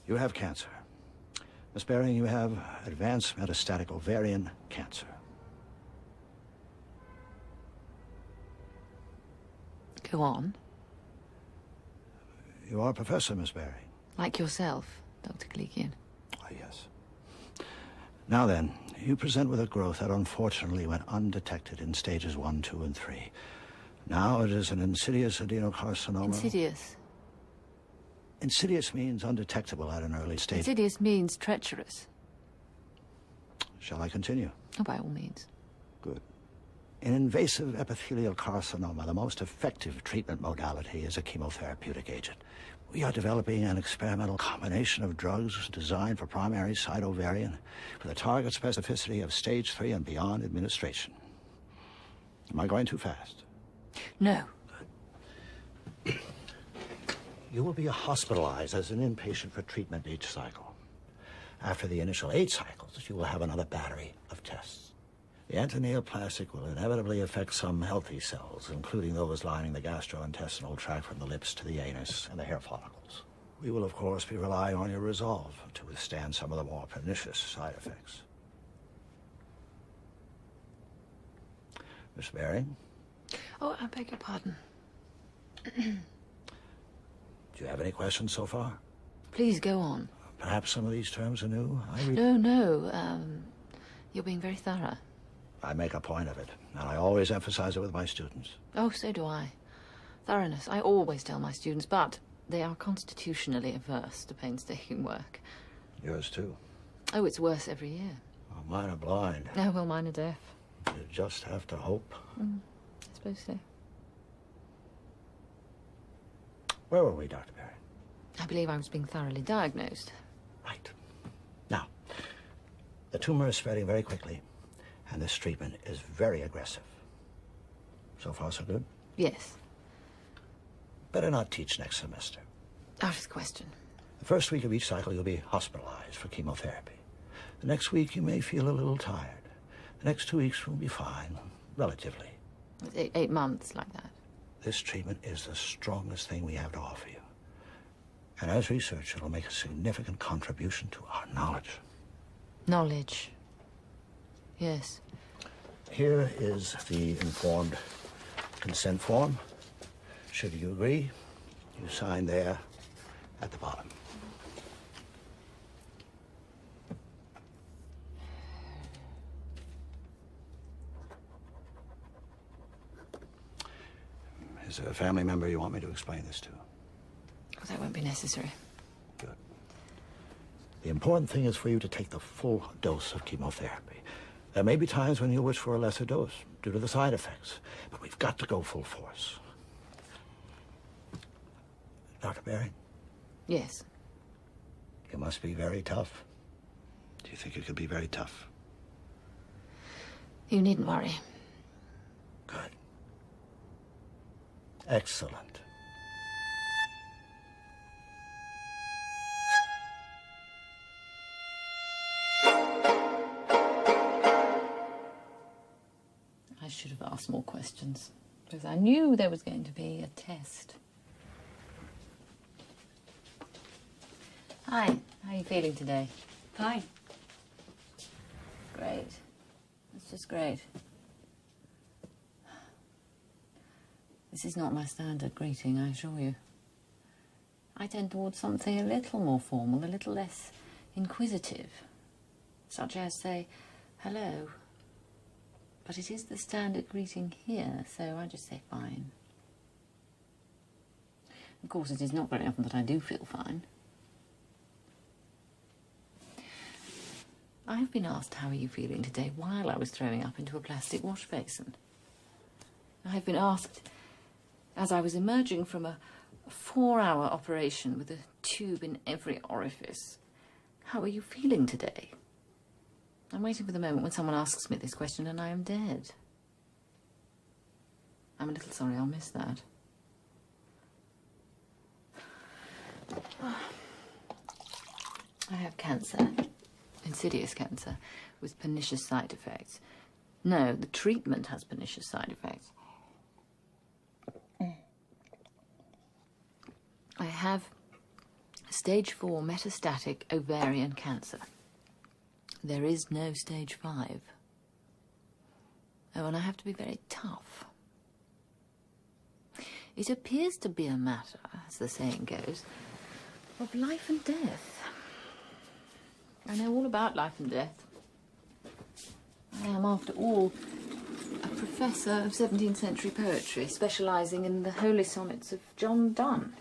You have cancer. Miss Baring, you have advanced metastatic ovarian cancer. Go on. You are a professor, Miss Baring. Like yourself, Dr. Kalikian. Oh, yes. Now then, you present with a growth that unfortunately went undetected in stages 1, 2, and 3. Now it is an insidious adenocarcinoma. Insidious? Insidious means undetectable at an early stage. Insidious means treacherous. Shall I continue? Oh, by all means. Good. In invasive epithelial carcinoma, the most effective treatment modality is a chemotherapeutic agent. We are developing an experimental combination of drugs designed for primary site ovarian with a target specificity of stage 3 and beyond administration. Am I going too fast? No. Good. You will be hospitalized as an inpatient for treatment each cycle. After the initial 8 cycles, you will have another battery of tests. The antineoplastic will inevitably affect some healthy cells, including those lining the gastrointestinal tract from the lips to the anus and the hair follicles. We will, of course, be relying on your resolve to withstand some of the more pernicious side effects. Miss Baring? Oh, I beg your pardon. Do you have any questions so far? Please go on. Perhaps some of these terms are new? No. You're being very thorough. I make a point of it, and I always emphasize it with my students. Oh, so do I. Thoroughness, I always tell my students, but they are constitutionally averse to painstaking work. Yours too. Oh, it's worse every year. Well, mine are blind. Oh, well, mine are deaf. You just have to hope. I suppose so. Where were we, Dr. Baring? I believe I was being thoroughly diagnosed. Right. Now, the tumor is spreading very quickly, and this treatment is very aggressive. So far, so good? Yes. Better not teach next semester. Out of the question. The first week of each cycle, you'll be hospitalized for chemotherapy. The next week, you may feel a little tired. The next 2 weeks will be fine, relatively. It's 8 months like that. This treatment is the strongest thing we have to offer you. And as research, it'll make a significant contribution to our knowledge. Knowledge. Yes. Here is the informed consent form. Should you agree, you sign there at the bottom. Is there a family member you want me to explain this to? Oh, that won't be necessary. Good. The important thing is for you to take the full dose of chemotherapy. There may be times when you'll wish for a lesser dose due to the side effects, but we've got to go full force. Dr. Baring? Yes. You must be very tough. Do you think you could be very tough? You needn't worry. Good. Excellent. I should have asked more questions, because I knew there was going to be a test. Hi, how are you feeling today? Fine. Great. That's just great. This is not my standard greeting, I assure you. I tend towards something a little more formal, a little less inquisitive. Such as, say, hello. But it is the standard greeting here, so I just say fine. Of course, it is not very often that I do feel fine. I have been asked, how are you feeling today, while I was throwing up into a plastic wash basin. I have been asked, as I was emerging from a 4-hour operation with a tube in every orifice, how are you feeling today? I'm waiting for the moment when someone asks me this question and I am dead. I'm a little sorry I'll miss that. I have cancer. Insidious cancer with pernicious side effects. No, the treatment has pernicious side effects. I have stage 4 metastatic ovarian cancer. There is no stage 5. Oh, and I have to be very tough. It appears to be a matter, as the saying goes, of life and death. I know all about life and death. I am, after all, a professor of 17th century poetry, specialising in the holy sonnets of John Donne,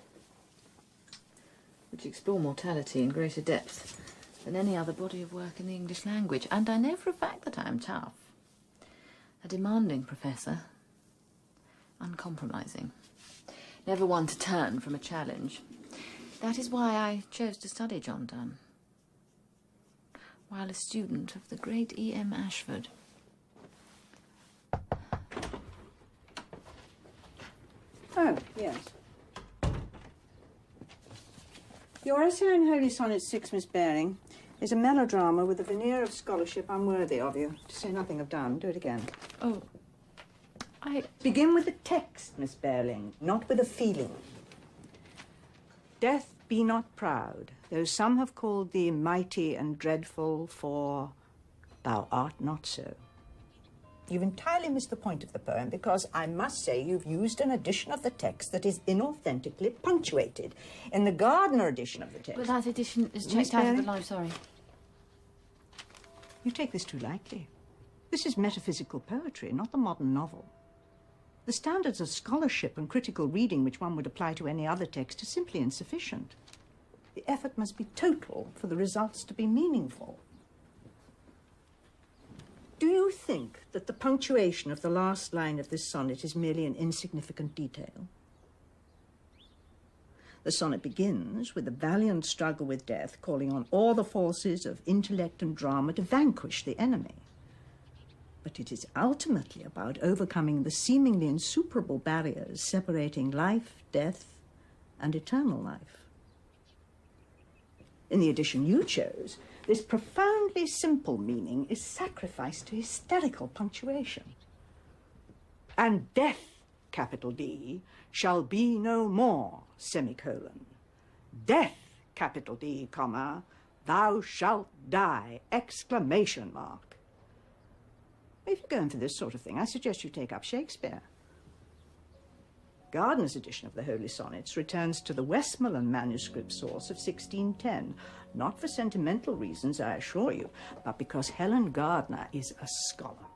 which explore mortality in greater depth than any other body of work in the English language. And I know for a fact that I am tough. A demanding professor, uncompromising, never one to turn from a challenge. That is why I chose to study John Donne, while a student of the great E.M. Ashford. Oh, yes. Your essay on Holy Sonnet 6, Miss Baring, is a melodrama with a veneer of scholarship unworthy of you, to say nothing of Donne. Do it again. Oh, Begin with the text, Miss Baring, not with a feeling. Death, be not proud, though some have called thee mighty and dreadful, for thou art not so. You've entirely missed the point of the poem, because I must say you've used an edition of the text that is inauthentically punctuated. In the Gardner edition of the text... but that edition is Miss checked out of the Baring? line, sorry. You take this too lightly. This is metaphysical poetry, not the modern novel. The standards of scholarship and critical reading which one would apply to any other text are simply insufficient. The effort must be total for the results to be meaningful. Do you think that the punctuation of the last line of this sonnet is merely an insignificant detail? The sonnet begins with a valiant struggle with death, calling on all the forces of intellect and drama to vanquish the enemy. But it is ultimately about overcoming the seemingly insuperable barriers separating life, death, and eternal life. In the edition you chose, this profoundly simple meaning is sacrificed to hysterical punctuation. And death, capital D, shall be no more, semicolon. Death, capital D, comma, thou shalt die, exclamation mark. If you're going for this sort of thing, I suggest you take up Shakespeare. Gardner's edition of the Holy Sonnets returns to the Westmoreland manuscript source of 1610, not for sentimental reasons, I assure you, but because Helen Gardner is a scholar.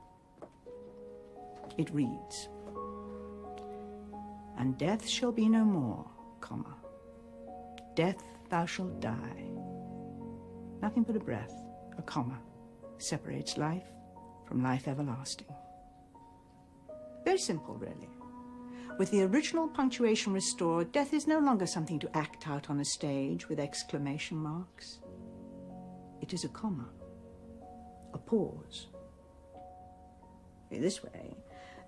It reads, and death shall be no more, comma, death thou shalt die. Nothing but a breath, a comma, separates life from life everlasting. Very simple, really. With the original punctuation restored, death is no longer something to act out on a stage with exclamation marks. It is a comma, a pause. In this way,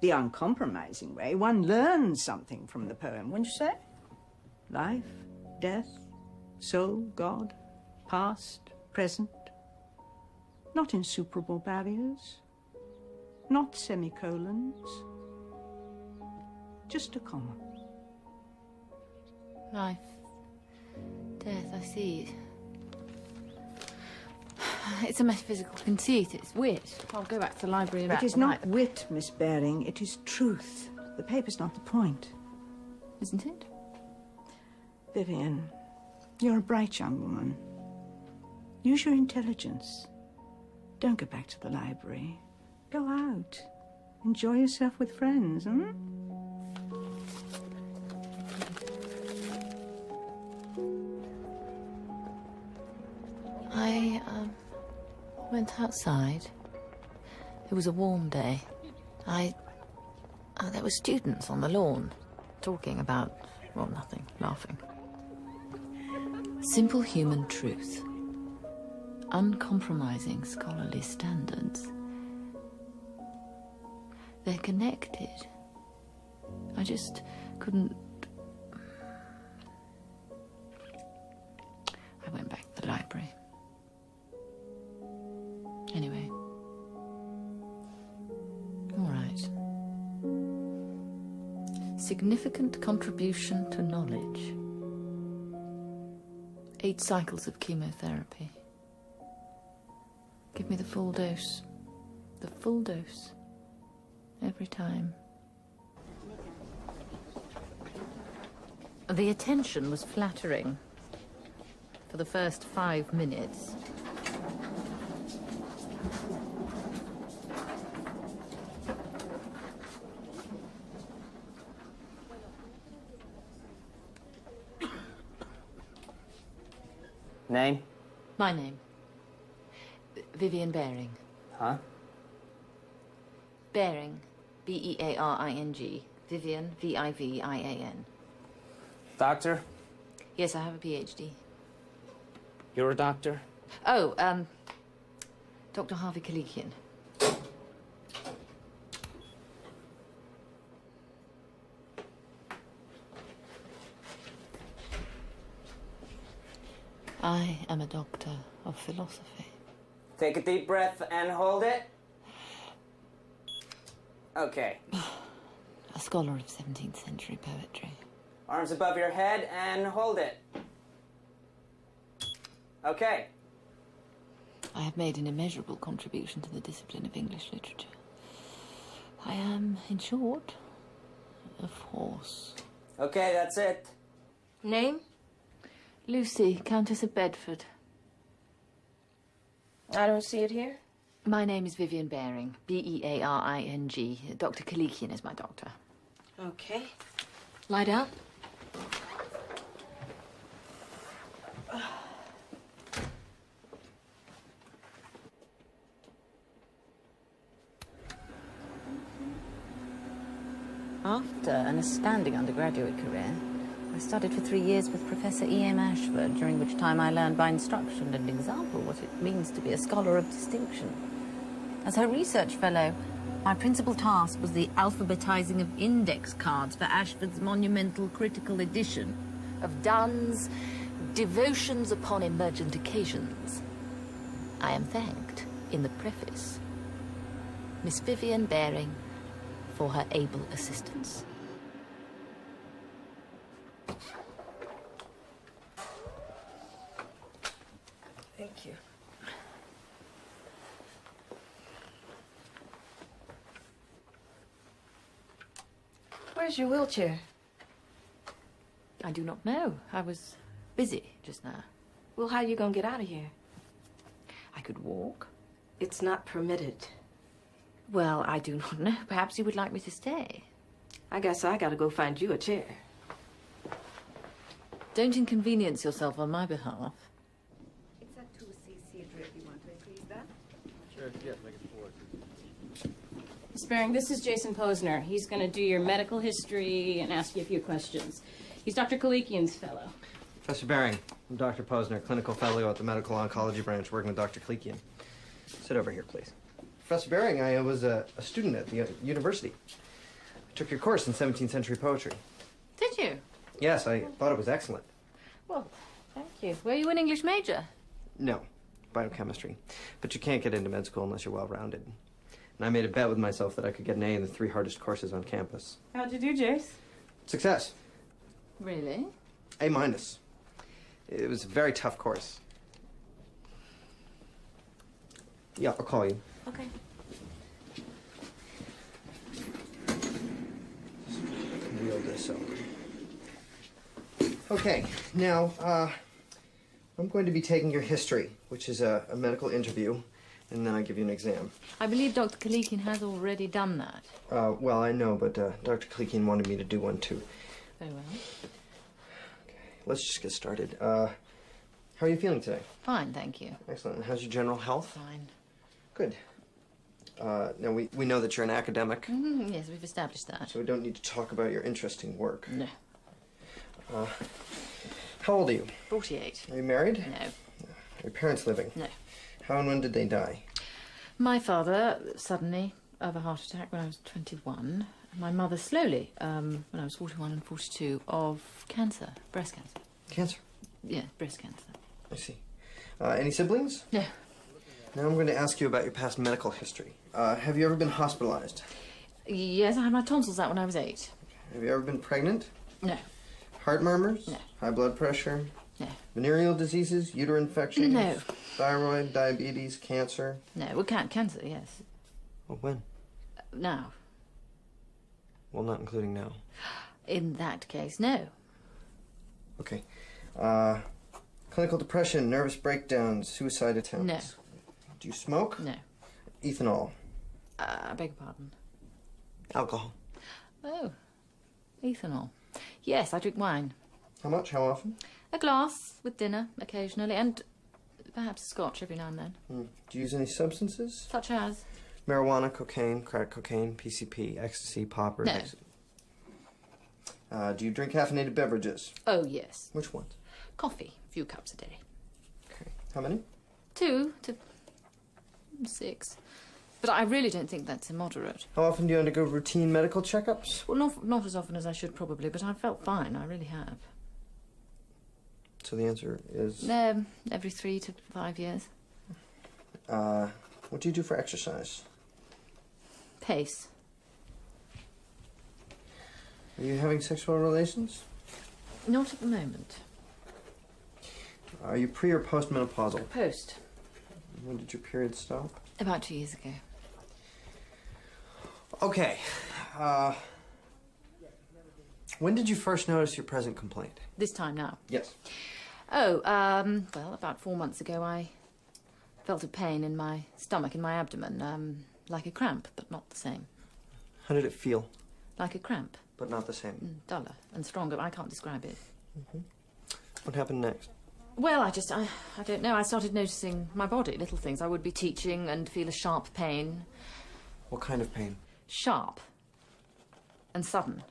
the uncompromising way, one learns something from the poem, wouldn't you say? Life, death, soul, God, past, present. Not insuperable barriers, not semicolons. Just a comma. Life, death, I see. It's a metaphysical conceit, it's wit. I'll go back to the library and It is not wit, Miss Baring, it is truth. The paper's not the point. Isn't it? Vivian, you're a bright young woman. Use your intelligence. Don't go back to the library. Go out. Enjoy yourself with friends, hmm? I went outside. It was a warm day. There were students on the lawn talking about, well, nothing, laughing. Simple human truth. Uncompromising scholarly standards. They're connected. I just couldn't... I went back to the library. Anyway. All right. Significant contribution to knowledge. 8 cycles of chemotherapy. Give me the full dose. The full dose. Every time. The attention was flattering for the first 5 minutes. Name? My name. Vivian Baring. Huh? Baring. B-E-A-R-I-N-G. Vivian, V-I-V-I-A-N. Doctor? Yes, I have a PhD. You're a doctor? Oh, Dr. Harvey Kalikian. I am a doctor of philosophy. Take a deep breath and hold it. Okay. A scholar of 17th century poetry. Arms above your head and hold it. Okay. I have made an immeasurable contribution to the discipline of English literature. I am, in short, a force. Okay, that's it. Name? Lucy, Countess of Bedford. I don't see it here. My name is Vivian Baring, B-E-A-R-I-N-G. Dr. Kalikian is my doctor. Okay. Lie down. After an astounding undergraduate career, I studied for 3 years with Professor E.M. Ashford, during which time I learned by instruction and example what it means to be a scholar of distinction. As her research fellow, my principal task was the alphabetizing of index cards for Ashford's monumental critical edition of Donne's Devotions upon Emergent Occasions. I am thanked, in the preface, Miss Vivian Baring for her able assistance. Thank you. Where's your wheelchair? I do not know. I was busy just now. Well, how are you gonna get out of here? I could walk. It's not permitted. Well, I do not know. Perhaps you would like me to stay. I guess I gotta go find you a chair. Don't inconvenience yourself on my behalf. It's a 2cc drip. You want to increase that? Sure, yeah, make it 4. Miss Baring, this is Jason Posner. He's going to do your medical history and ask you a few questions. He's Dr. Kalikian's fellow. Professor Baring, I'm Dr. Posner, clinical fellow at the medical oncology branch, working with Dr. Kalikian. Sit over here, please. Professor Baring, I was a student at the university. I took your course in 17th century poetry. Did you? Yes, I thought it was excellent. Well, thank you. Were you an English major? No, biochemistry. But you can't get into med school unless you're well-rounded. And I made a bet with myself that I could get an A in the 3 hardest courses on campus. How'd you do, Jace? Success. Really? A minus. It was a very tough course. Yeah, I'll call you. Okay. Wheel this over. Okay, now, I'm going to be taking your history, which is a medical interview, and then I give you an exam. I believe Dr. Kalikian has already done that. Well, I know, but Dr. Kalikian wanted me to do one, too. Very well. Okay, let's just get started. How are you feeling today? Fine, thank you. Excellent. And how's your general health? Fine. Good. Now, we know that you're an academic, Yes, we've established that. so we don't need to talk about your interesting work. No. How old are you? 48. Are you married? No. Are your parents living? No. How and when did they die? My father, suddenly, of a heart attack when I was 21. And my mother, slowly, when I was 41 and 42, of cancer, breast cancer. Cancer. Yeah, breast cancer. I see. Any siblings? No. Now I'm going to ask you about your past medical history. Have you ever been hospitalized? Yes, I had my tonsils out when I was 8. Have you ever been pregnant? No. Heart murmurs? No. High blood pressure? No. Venereal diseases, uterine infections? No. Thyroid, diabetes, cancer? No, well, cancer, yes. Well, when? Now. Well, not including now. In that case, no. Okay. Clinical depression, nervous breakdowns, suicide attempts? No. Do you smoke? No. Ethanol? I beg your pardon. Alcohol? Oh, ethanol. Yes, I drink wine. How much? How often? A glass with dinner occasionally, and perhaps a scotch every now and then. Do you use any substances? Such as? Marijuana, cocaine, crack cocaine, PCP, ecstasy, poppers? No. Do you drink caffeinated beverages? Oh, yes. Which ones? Coffee, a few cups a day. Okay. How many? 2 to 6. But I really don't think that's immoderate. How often do you undergo routine medical checkups? Well, not as often as I should probably, but I've felt fine, I really have. So the answer is... Every 3 to 5 years. What do you do for exercise? Pace. Are you having sexual relations? Not at the moment. Are you pre- or postmenopausal? Post. When did your period stop? About 2 years ago. Okay. When did you first notice your present complaint? This time now. Yes. Oh, well, about 4 months ago I felt a pain in my stomach, in my abdomen, like a cramp, but not the same. How did it feel? Like a cramp. But not the same. Duller and stronger, but I can't describe it. What happened next? Well, I don't know. I started noticing my body, little things. I would be teaching and feel a sharp pain. What kind of pain? Sharp. And sudden.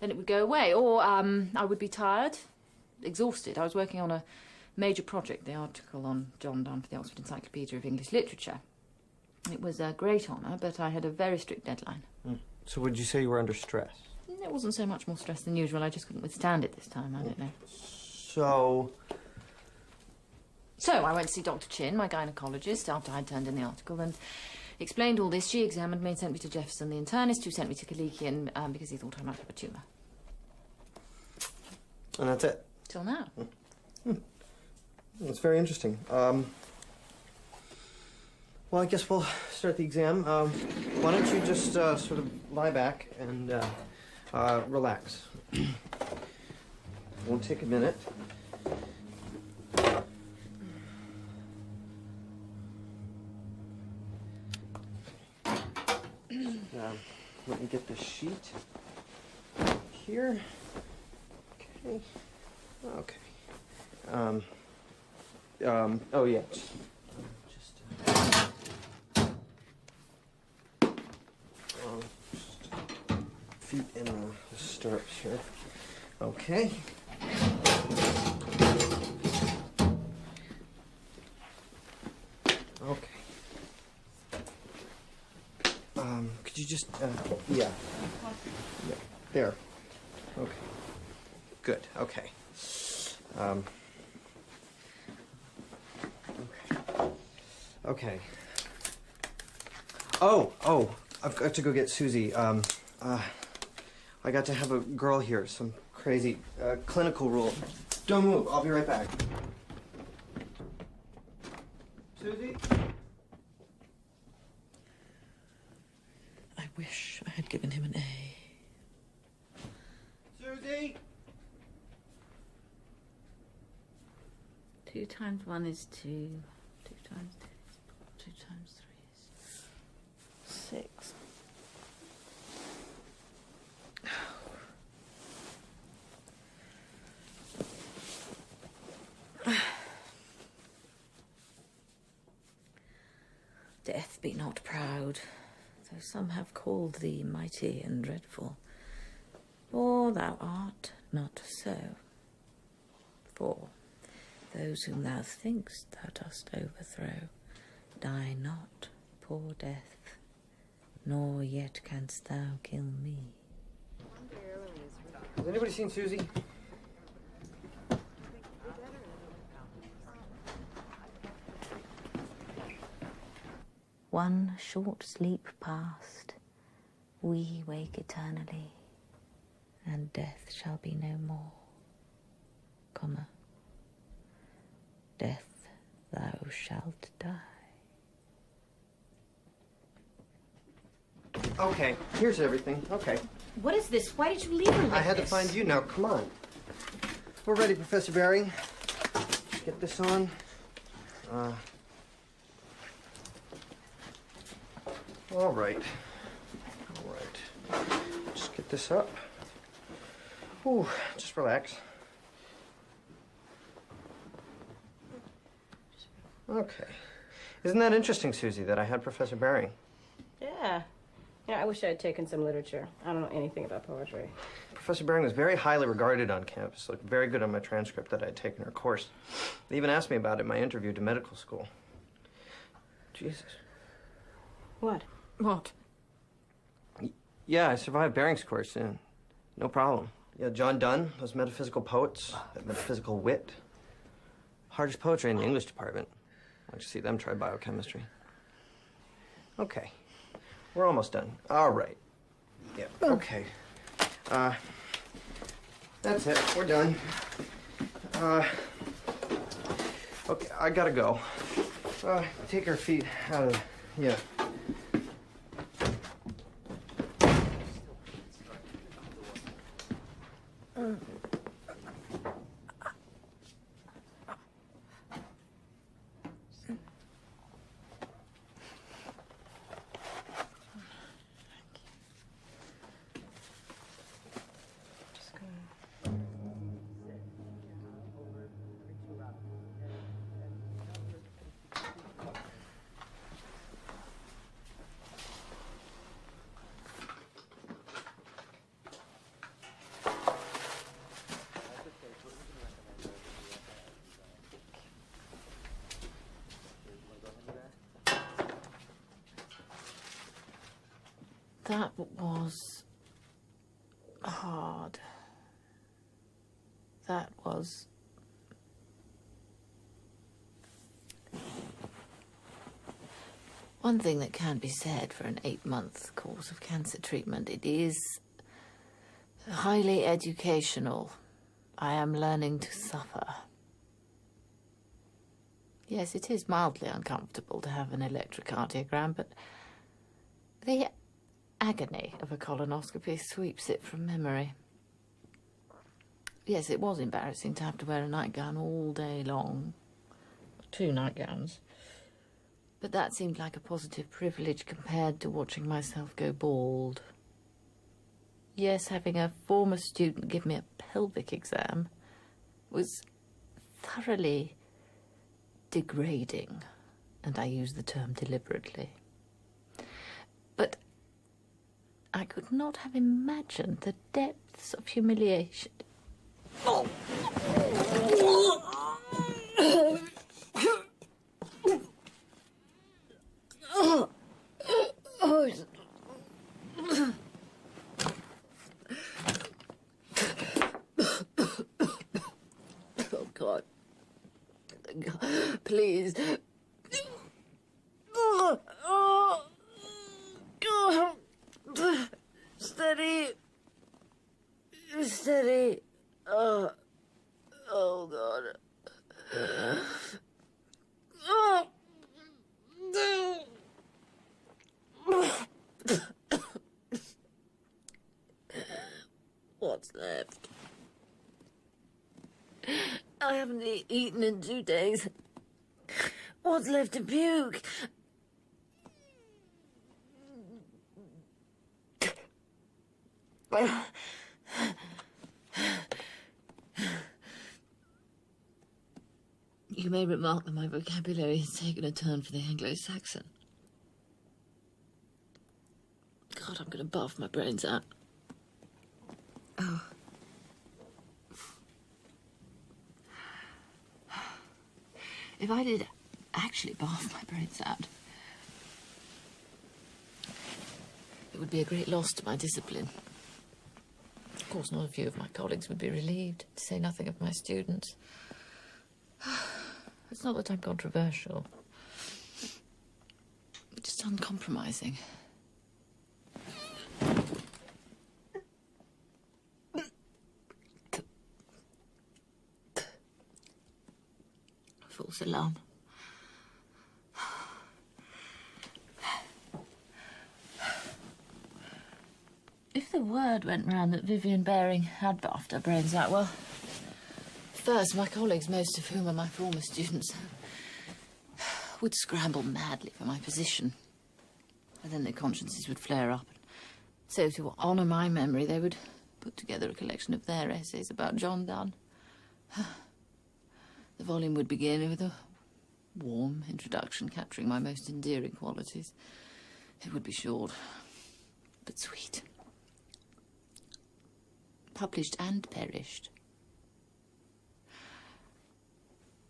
Then it would go away. Or, I would be tired, exhausted. I was working on a major project, the article on John Donne for the Oxford Encyclopedia of English Literature. It was a great honour, but I had a very strict deadline. So would you say you were under stress? It wasn't so much more stress than usual. I just couldn't withstand it this time. I don't know. So I went to see Dr. Chin, my gynaecologist, after I'd turned in the article, and explained all this. She examined me and sent me to Jefferson, the internist, who sent me to Kalikian because he thought I might have a tumour. And that's it? Till now. That's very interesting. Well, I guess we'll start the exam. Why don't you just sort of lie back and relax. Won't take a minute. Let me get the sheet here. Okay. Okay. Oh yeah. Feet in the stirrups here. Okay. Okay. Could you just, yeah. There. Okay. Good, okay. Okay. Oh, I've got to go get Susie. I got to have a girl here, some crazy clinical rule. Don't move, I'll be right back. Susie? I wish I had given him an A. Susie? 2 times 1 is 2. 2 times 2 is 2 times 3 is 6. Death be not proud, though some have called thee mighty and dreadful. For thou art not so. For those whom thou think'st thou dost overthrow die not, poor death, nor yet canst thou kill me. Has anybody seen Susie? One short sleep past, we wake eternally, and death shall be no more, comma, Death, thou shalt die. Okay, here's everything. Okay. What is this? Why did you leave her like I had to this? find you now. Come on. We're ready, Professor Baring. Get this on. All right. All right. Just get this up. Ooh, just relax. Okay. Isn't that interesting, Susie, that I had Professor Baring? Yeah. I wish I had taken some literature. I don't know anything about poetry. Professor Baring was very highly regarded on campus, looked very good on my transcript that I had taken her course. They even asked me about it in my interview to medical school. Jesus. What? What? Yeah, I survived Baring's course, yeah. No problem. Yeah, John Donne, those metaphysical poets, that metaphysical wit. Hardest poetry in the English department. I'd like to see them try biochemistry. Okay. We're almost done. All right. Yeah, okay. That's it. We're done. Okay, I gotta go. Take her feet out of... Yeah. That was hard. That was... One thing that can be said for an 8-month course of cancer treatment, it is highly educational. I am learning to suffer. Yes, it is mildly uncomfortable to have an electrocardiogram, but the agony of a colonoscopy sweeps it from memory. Yes, it was embarrassing to have to wear a nightgown all day long. 2 nightgowns. But that seemed like a positive privilege compared to watching myself go bald. Yes, having a former student give me a pelvic exam was thoroughly degrading, and I use the term deliberately. But I could not have imagined the depths of humiliation. Oh. Oh, God. Please. Steady. Steady. Oh, God. What's left? I haven't eaten in 2 days. What's left to puke? You may remark that my vocabulary has taken a turn for the Anglo-Saxon. God, I'm going to barf my brains out. Oh. If I did actually barf my brains out, it would be a great loss to my discipline. Of course, not a few of my colleagues would be relieved, to say nothing of my students. It's not that I'm controversial. Just uncompromising. false alarm. If the word went round that Vivian Baring had bathed her brains out, well, first, my colleagues, most of whom are my former students, would scramble madly for my position. And then their consciences would flare up. So to honour my memory, they would put together a collection of their essays about John Donne. The volume would begin with a warm introduction capturing my most endearing qualities. It would be short, but sweet. Published and perished.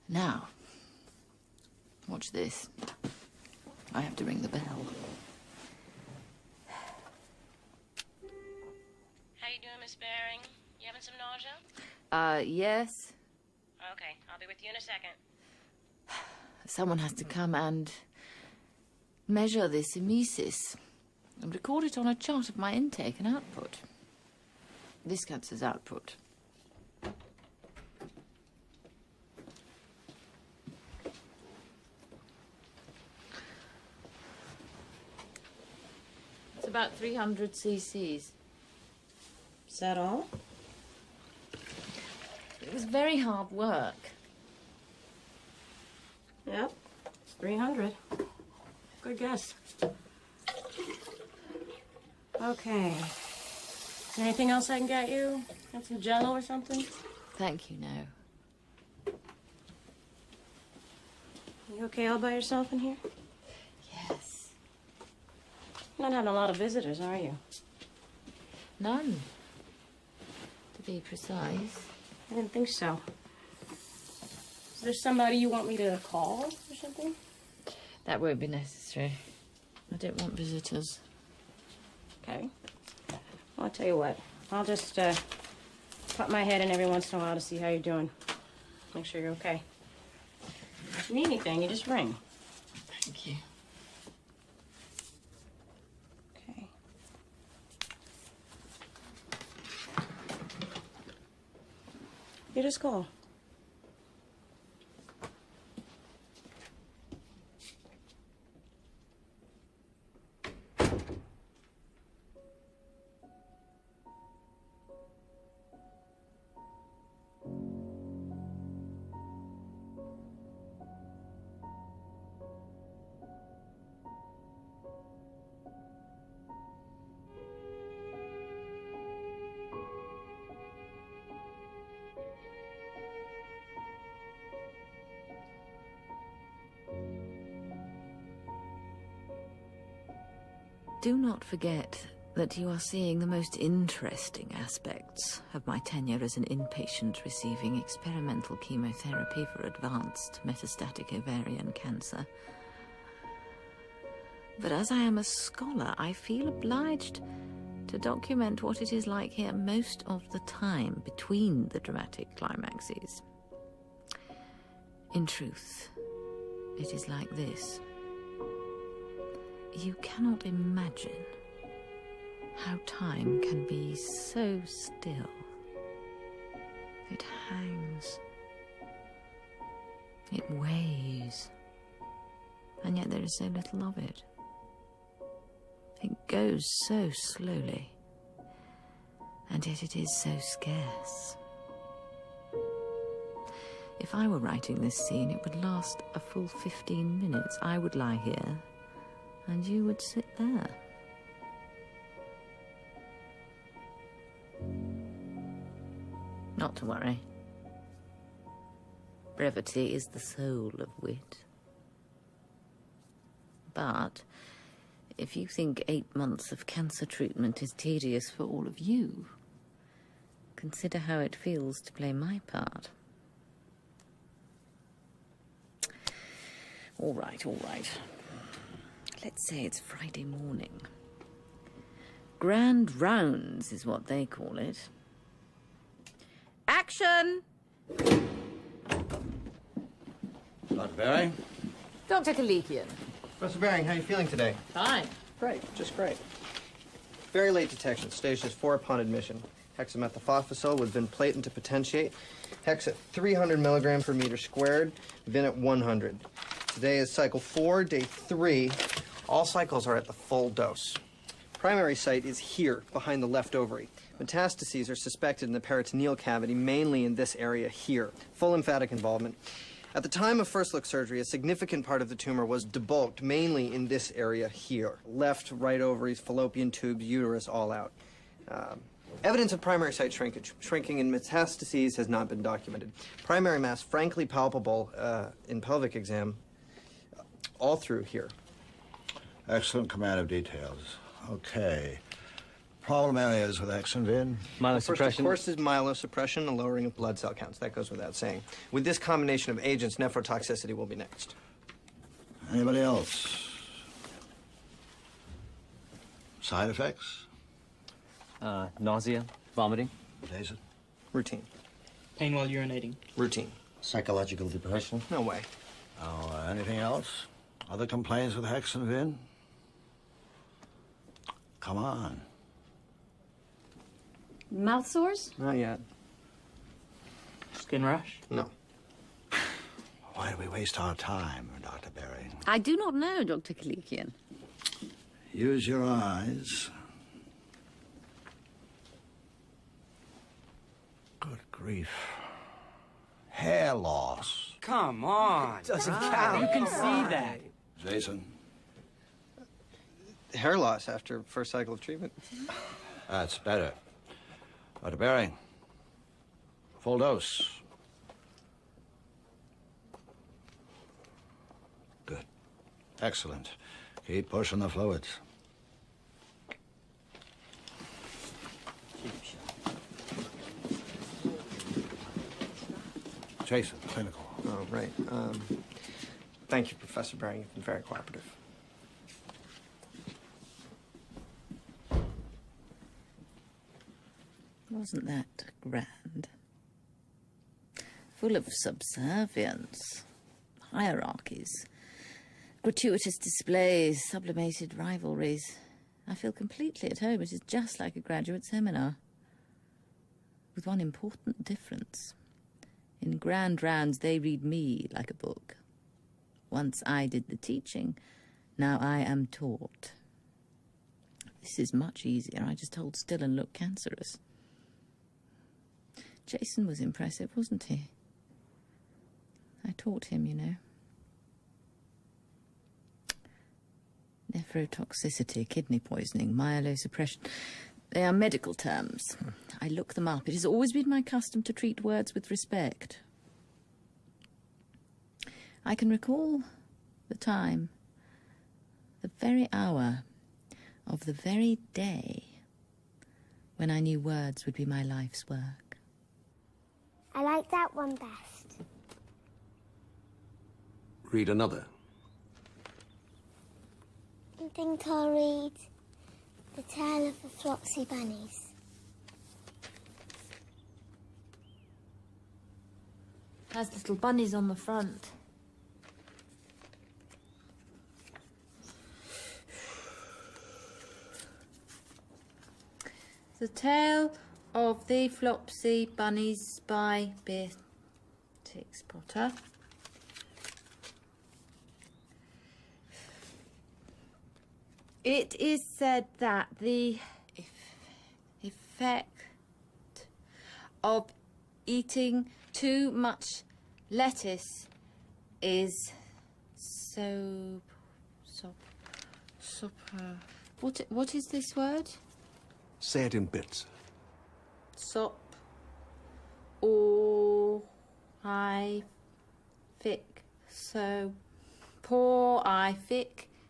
Now, watch this. I have to ring the bell. How you doing, Miss Baring? You having some nausea? Yes. Okay, I'll be with you in a second. Someone has to come and measure this emesis and record it on a chart of my intake and output. This counts as output. It's about 300 cc's. Is that all? It was very hard work. Yep. It's 300. Good guess. Okay. Is there anything else I can get you? Got some Jell-O or something? Thank you, no. You okay all by yourself in here? Yes. You're not having a lot of visitors, are you? None. To be precise. I didn't think so. Is there somebody you want me to call or something? That won't be necessary. I don't want visitors. Okay. Well, I'll tell you what. I'll just pop my head in every once in a while to see how you're doing. Make sure you're okay. If you need anything, you just ring. Thank you. Okay. You just call. Do not forget that you are seeing the most interesting aspects of my tenure as an inpatient receiving experimental chemotherapy for advanced metastatic ovarian cancer. But as I am a scholar, I feel obliged to document what it is like here most of the time between the dramatic climaxes. In truth, it is like this. You cannot imagine how time can be so still. It hangs. It weighs. And yet there is so little of it. It goes so slowly. And yet it is so scarce. If I were writing this scene, it would last a full 15 minutes. I would lie here, and you would sit there. Not to worry. Brevity is the soul of wit. But if you think 8 months of cancer treatment is tedious for all of you, consider how it feels to play my part. All right, all right. Let's say it's Friday morning. Grand rounds is what they call it. Action! Dr. Baring? Dr. Kalikian. Professor Baring, how are you feeling today? Fine. Great, just great. Very late detection, stage just 4 upon admission. hexamethylphosphacil with vinplatin to potentiate. Hex at 300 milligrams per meter squared, vin at 100. Today is cycle 4, day 3. All cycles are at the full dose. Primary site is here, behind the left ovary. Metastases are suspected in the peritoneal cavity, mainly in this area here. Full lymphatic involvement. At the time of first look surgery, a significant part of the tumor was debulked, mainly in this area here. Left, right ovaries, fallopian tubes, uterus, all out. Evidence of primary site shrinkage. Shrinking in metastases has not been documented. Primary mass, frankly palpable in pelvic exam, all through here. Excellent command of details. Okay. Problem areas with X and Vin? Myelosuppression. First, of course, is myelosuppression, a lowering of blood cell counts. That goes without saying. With this combination of agents, nephrotoxicity will be next. Anybody else? Side effects? Nausea, vomiting. Jason? Routine. Pain while urinating. Routine. Psychological depression. No way. Oh, anything else? Other complaints with Hex and Vin? Come on. Mouth sores? Not yet. Skin rash? No. Why do we waste our time, Dr. Berry? I do not know, Dr. Kalikian. Use your eyes. Good grief. Hair loss. Come on. Doesn't count. You can see that. Jason? Hair loss after first cycle of treatment. That's better. Dr. Berry, full dose. Good. Excellent. Keep pushing the fluids. Jason, clinical. Oh, right. Thank you, Professor Baring. You've been very cooperative. Wasn't that grand? Full of subservience, hierarchies, gratuitous displays, sublimated rivalries. I feel completely at home. It is just like a graduate seminar. With one important difference. In grand rounds, they read me like a book. Once I did the teaching, now I am taught. This is much easier. I just hold still and look cancerous. Jason was impressive, wasn't he? I taught him, you know. Nephrotoxicity, kidney poisoning, myelosuppression. They are medical terms. I look them up. It has always been my custom to treat words with respect. I can recall the time, the very hour of the very day when I knew words would be my life's work. I like that one best. Read another. I think I'll read The Tale of the Flopsy Bunnies. Has little bunnies on the front. The Tale of the Flopsy Bunnies by Beatrix Potter. It is said that the effect of eating too much lettuce is what is this word? Say it in bits.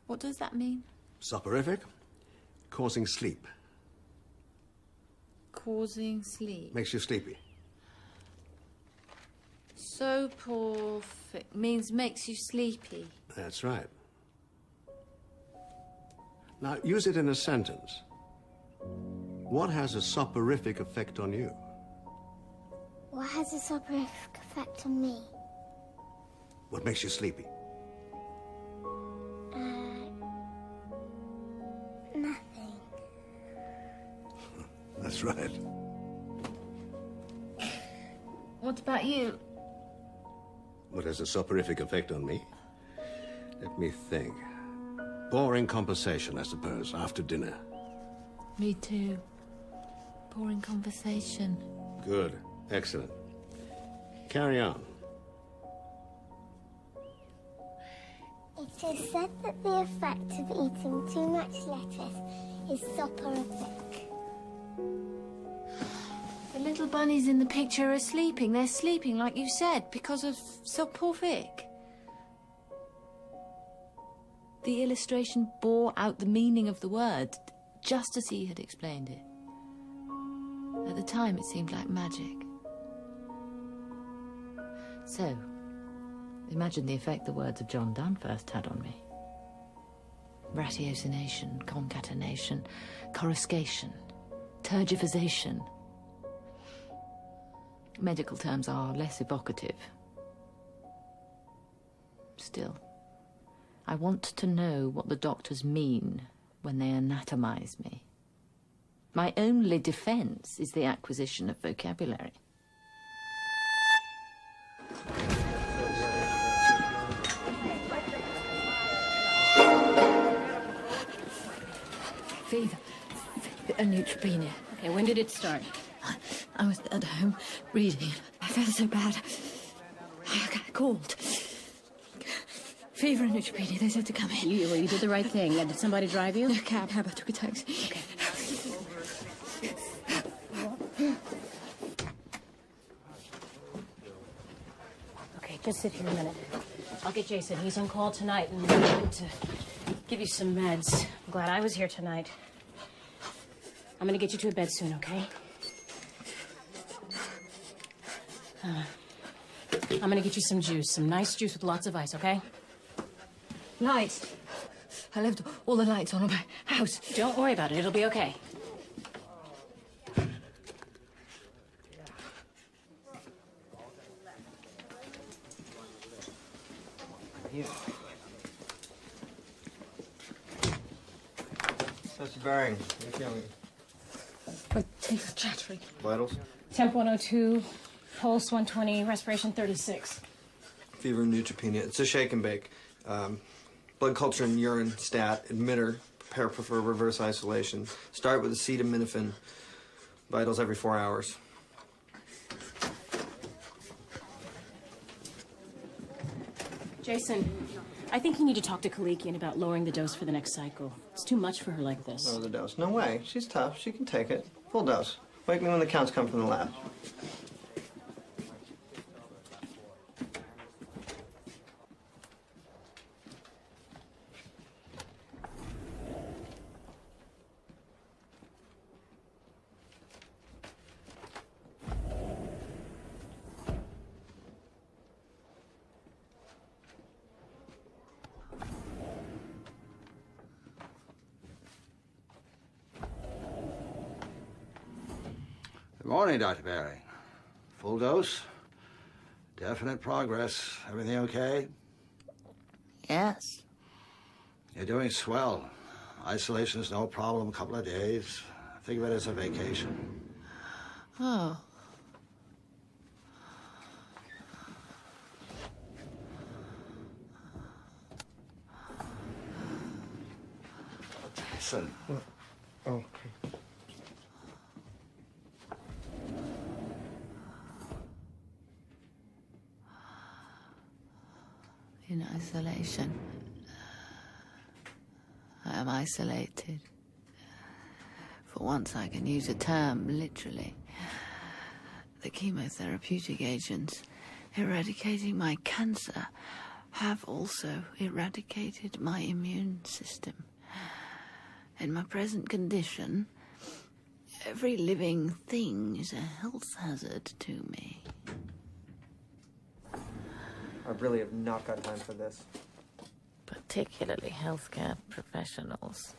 What does that mean? Soporific, causing sleep. Causing sleep. Makes you sleepy. Soporific means makes you sleepy. That's right. Now, use it in a sentence. What has a soporific effect on you? What has a soporific effect on me? What makes you sleepy? Nothing. That's right. What about you? What has a soporific effect on me? Let me think. Boring conversation, I suppose, after dinner. Me too. Boring conversation. Good. Excellent. Carry on. It is said that the effect of eating too much lettuce is soporific. The little bunnies in the picture are sleeping. They're sleeping, like you said, because of soporific. The illustration bore out the meaning of the word, just as he had explained it. At the time, it seemed like magic. So, imagine the effect the words of John Donne first had on me. Ratiocination, concatenation, coruscation, tergiversation. Medical terms are less evocative. Still, I want to know what the doctors mean when they anatomize me. My only defense is the acquisition of vocabulary. Fever. And neutropenia. Okay, when did it start? I was at home reading. I felt so bad. I called. Fever and neutropenia. They said to come in. You did the right thing. Did somebody drive you? No cab. I took a taxi. Okay. Okay, just sit here a minute. I'll get Jason. He's on call tonight, and I'm going to give you some meds. I'm glad I was here tonight. I'm going to get you to a bed soon, okay? I'm going to get you some juice, some nice juice with lots of ice, okay? Lights. I left all the lights on in my house. Don't worry about it. It'll be okay. Here. Professor Baring, how you feeling? My teeth are chattering. Vitals? Temp 102, pulse 120, respiration 36. Fever and neutropenia. It's a shake and bake. Blood culture and urine, stat, admitter, prepare for reverse isolation. Start with acetaminophen. Vitals every 4 hours. Jason, I think you need to talk to Kalikian about lowering the dose for the next cycle. It's too much for her like this. Lower the dose. No way. She's tough. She can take it. Full dose. Wake me when the counts come from the lab. Good morning, Dr. Baring. Full dose? Definite progress. Everything okay? Yes. You're doing swell. Isolation's no problem, a couple of days. Think of it as a vacation. Oh. Listen. Oh, okay. In isolation. I am isolated. For once I can use a term literally. The chemotherapeutic agents eradicating my cancer have also eradicated my immune system. In my present condition, every living thing is a health hazard to me. I really have not got time for this. Particularly healthcare professionals.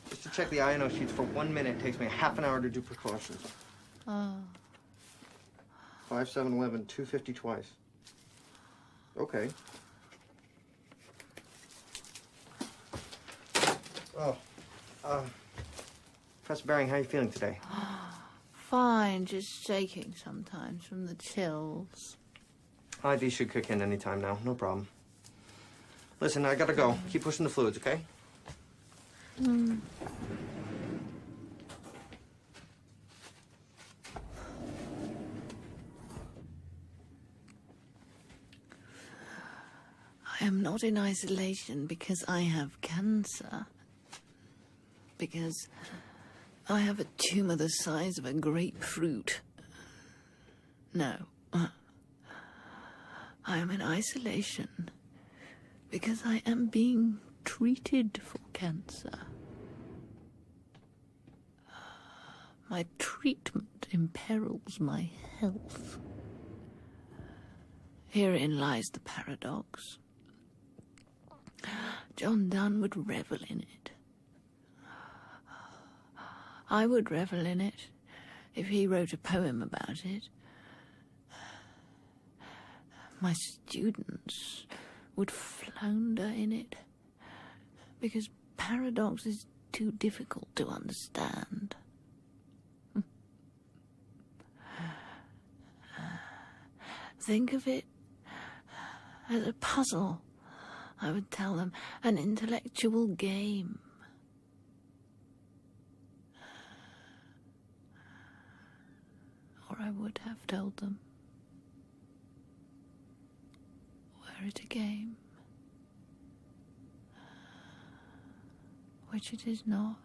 Just to check the INO sheets for 1 minute takes me a half an hour to do precautions. Oh. 5, 7, 11, 250 twice. Okay. Oh. Professor Baring, how are you feeling today? fine, just shaking sometimes from the chills. IV should kick in any time now, no problem. Listen, I gotta go. Keep pushing the fluids, okay? I am not in isolation because I have cancer. Because I have a tumor the size of a grapefruit. No. I am in isolation because I am being treated for cancer. My treatment imperils my health. Herein lies the paradox. John Donne would revel in it. I would revel in it if he wrote a poem about it. My students would flounder in it because paradox is too difficult to understand. Think of it as a puzzle, I would tell them, an intellectual game. Or I would have told them, were it a game, which it is not.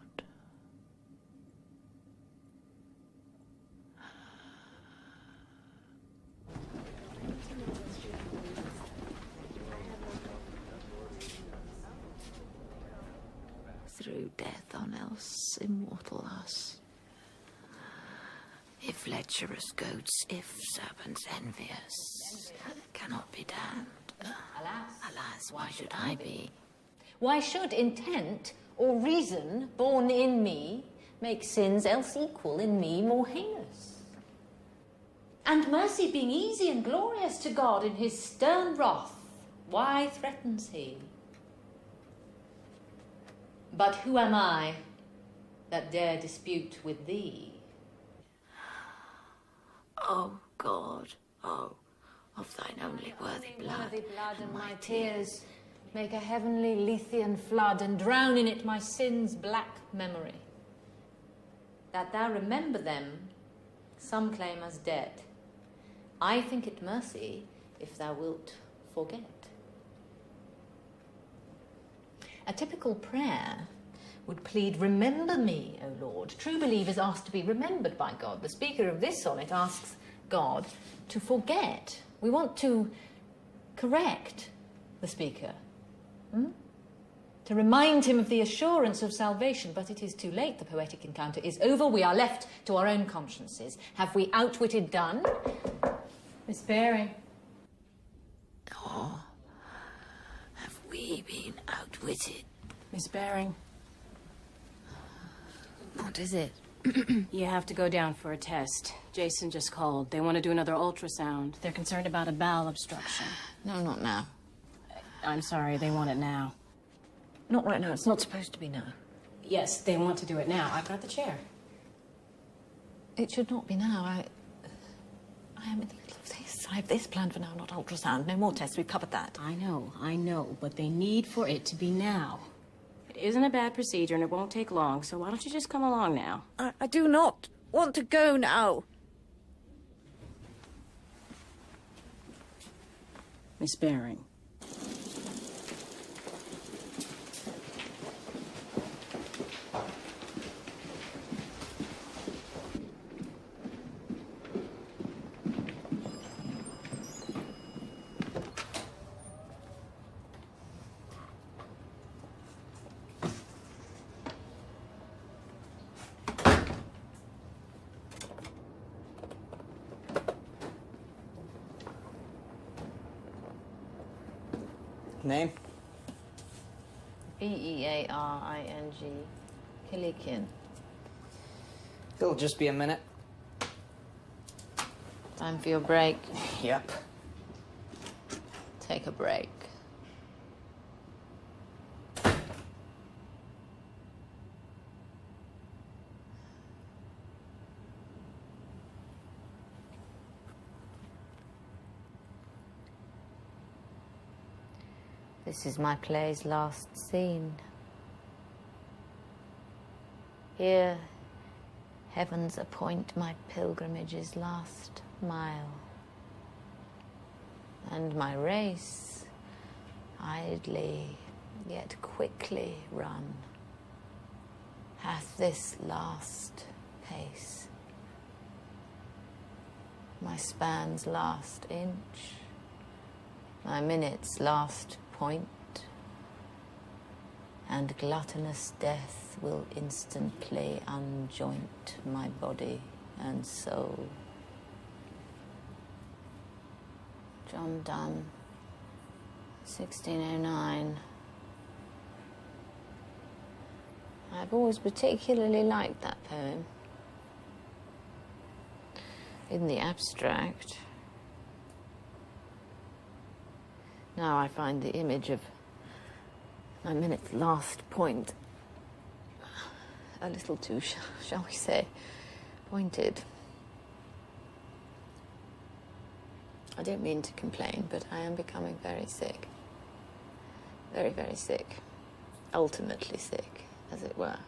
Through death on else immortal us. If lecherous goats, if serpents envious, cannot be damned. Alas, why should I be? Why should intent or reason born in me make sins else equal in me more heinous? And mercy being easy and glorious to God in his stern wrath, why threatens he? But who am I that dare dispute with thee? O God, of thine only worthy blood, And my tears make a heavenly Lethean flood, and drown in it my sins' black memory. That thou remember them, some claim as dead. I think it mercy if thou wilt forget. A typical prayer would plead, remember me, O Lord. True believers ask to be remembered by God. The speaker of this sonnet asks God to forget. We want to correct the speaker. To remind him of the assurance of salvation, but it is too late. The poetic encounter is over. We are left to our own consciences. Have we outwitted Donne? Miss Baring. Or have we been outwitted? Miss Baring. What is it? You have to go down for a test. Jason just called. They want to do another ultrasound. They're concerned about a bowel obstruction. No, not now. I'm sorry, they want it now. Not right now. It's not supposed to be now. Yes, they want to do it now. I've got the chair. It should not be now. I am in the middle of this. I have this planned for now, not ultrasound. No more tests. We've covered that. I know, but they need for it to be now. It isn't a bad procedure and it won't take long, so why don't you just come along now? I do not want to go now. Miss Baring. Name? Bearing. Kilikian. It'll just be a minute. Time for your break. Yep. Take a break. This is my play's last scene. Here, heavens appoint my pilgrimage's last mile. And my race, idly yet quickly run, hath this last pace. My span's last inch, my minute's last point, and gluttonous death will instantly unjoint my body and soul. John Donne, 1609. I've always particularly liked that poem. In the abstract. Now I find the image of my minute's last point a little too, shall we say, pointed. I don't mean to complain, but I am becoming very sick. Very, very sick. Ultimately sick, as it were.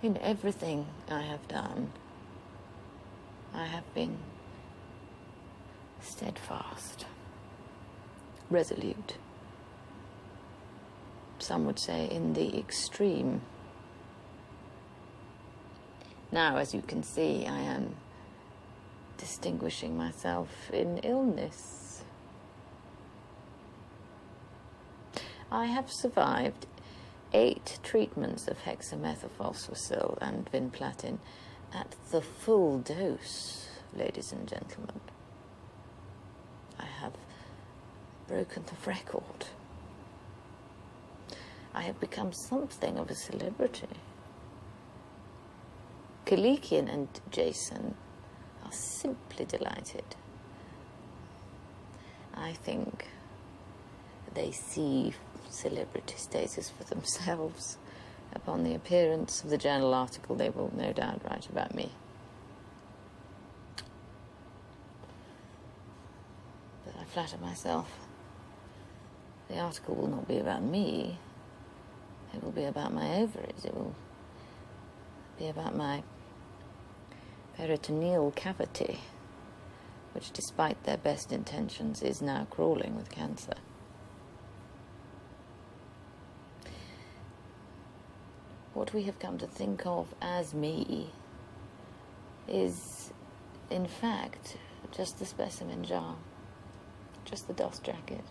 In everything I have done, I have been steadfast, resolute. Some would say in the extreme. Now, as you can see, I am distinguishing myself in illness. I have survived 8 treatments of hexamethylphosphocil and vinplatin at the full dose, ladies and gentlemen. I have broken the record. I have become something of a celebrity. Kalikian and Jason are simply delighted. I think they see celebrity status for themselves upon the appearance of the journal article they will no doubt write about me. But I flatter myself the article will not be about me. It will be about my ovaries. It will be about my peritoneal cavity, which, despite their best intentions, is now crawling with cancer. What we have come to think of as me is, in fact, just the specimen jar, just the dust jacket,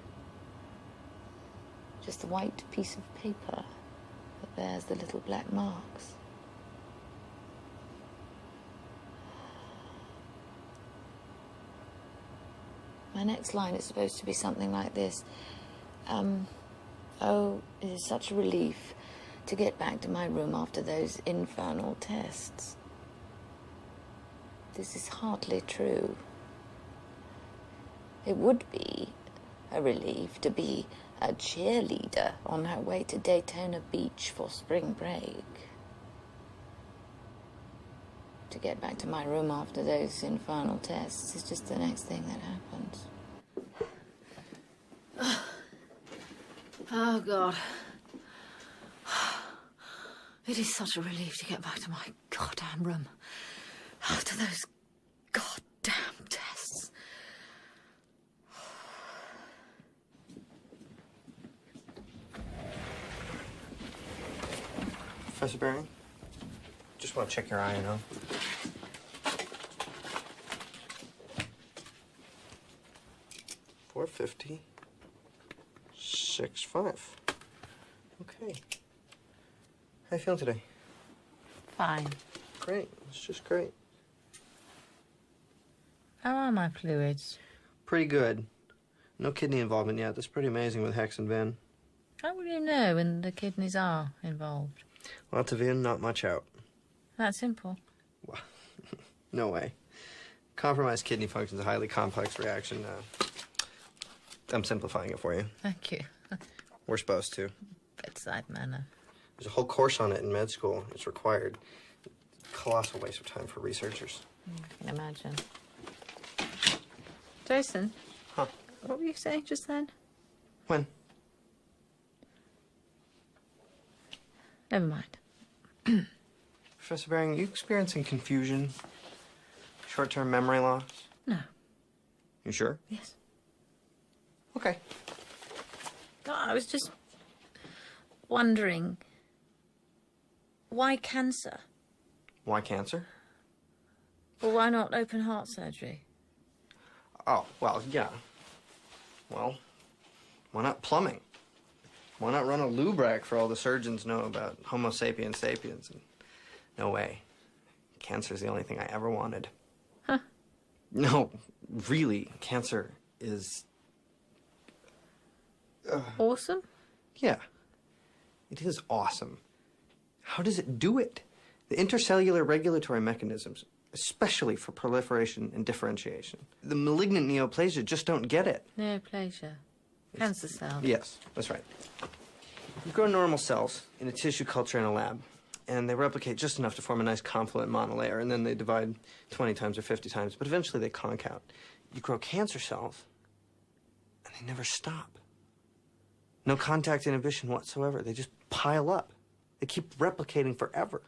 just the white piece of paper that bears the little black marks. My next line is supposed to be something like this. Oh, it is such a relief to get back to my room after those infernal tests. This is hardly true. It would be a relief to be a cheerleader on her way to Daytona Beach for spring break. To get back to my room after those infernal tests is just the next thing that happens. Oh, God. It is such a relief to get back to my goddamn room after those goddamn tests. Professor Baring, just want to check your eye, you know. $450, 6.5. Okay. How you feeling today? Fine. Great. It's just great. How are my fluids? Pretty good. No kidney involvement yet. That's pretty amazing with Hex and Vin. How will you know when the kidneys are involved? Lots of in, not much out. That simple. Well, no way. Compromised kidney function is a highly complex reaction. I'm simplifying it for you. Thank you. We're supposed to. Bedside manner. There's a whole course on it in med school. It's required. Colossal waste of time for researchers. I can imagine. Jason? Huh? What were you saying just then? When? Never mind. Professor Baring, are you experiencing confusion? Short-term memory loss? No. You sure? Yes. Okay. No, I was just wondering, why cancer? Why cancer? Well, why not open heart surgery? Oh, well, yeah. Well, why not plumbing? Why not run a lube rack for all the surgeons know about Homo sapiens sapiens? And no way. Cancer's the only thing I ever wanted. Huh. No, really, cancer is... Awesome? Yeah. It is awesome. How does it do it? The intercellular regulatory mechanisms, especially for proliferation and differentiation. The malignant neoplasia just don't get it. Neoplasia. Cancer cells. Yes, that's right. You grow normal cells in a tissue culture in a lab, and they replicate just enough to form a nice confluent monolayer, and then they divide 20 times or 50 times, but eventually they conk out. You grow cancer cells, and they never stop. No contact inhibition whatsoever. They just pile up. They keep replicating forever.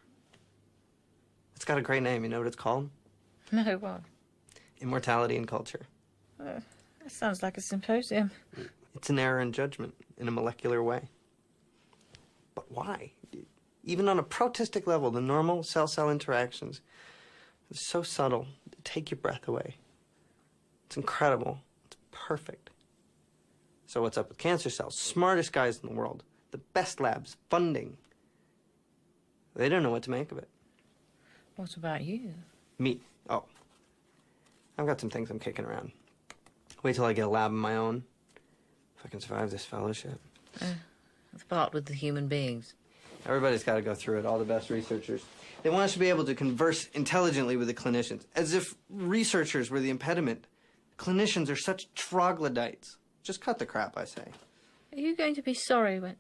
It's got a great name. You know what it's called? No, what? Immortality in culture. That sounds like a symposium. It's an error in judgment in a molecular way. But why? Even on a protistic level, the normal cell-cell interactions are so subtle, they take your breath away. It's incredible. It's perfect. So what's up with cancer cells? Smartest guys in the world. The best labs. Funding. They don't know what to make of it. What about you? Me? Oh. I've got some things I'm kicking around. Wait till I get a lab of my own. If I can survive this fellowship. The part with the human beings. Everybody's got to go through it, all the best researchers. They want us to be able to converse intelligently with the clinicians, as if researchers were the impediment. Clinicians are such troglodytes. Just cut the crap, I say. Are you going to be sorry when...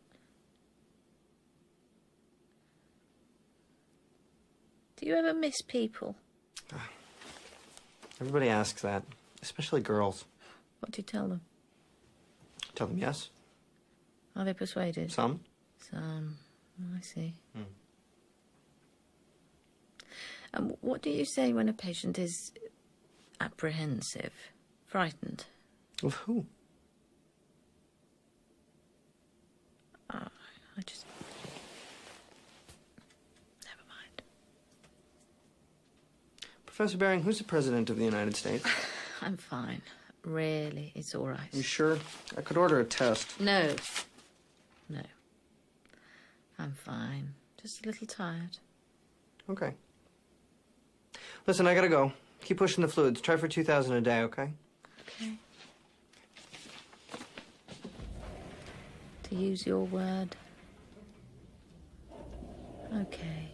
Do you ever miss people? Everybody asks that, especially girls. What do you tell them? Tell them yes. Are they persuaded? Some. Some. I see. And what do you say when a patient is apprehensive, frightened? Of who? I just... Never mind. Professor Baring, who's the President of the United States? I'm fine. Really, it's all right. You sure? I could order a test. No. No. I'm fine. Just a little tired. Okay. Listen, I gotta go. Keep pushing the fluids. Try for 2,000 a day, okay? Okay. To use your word. Okay.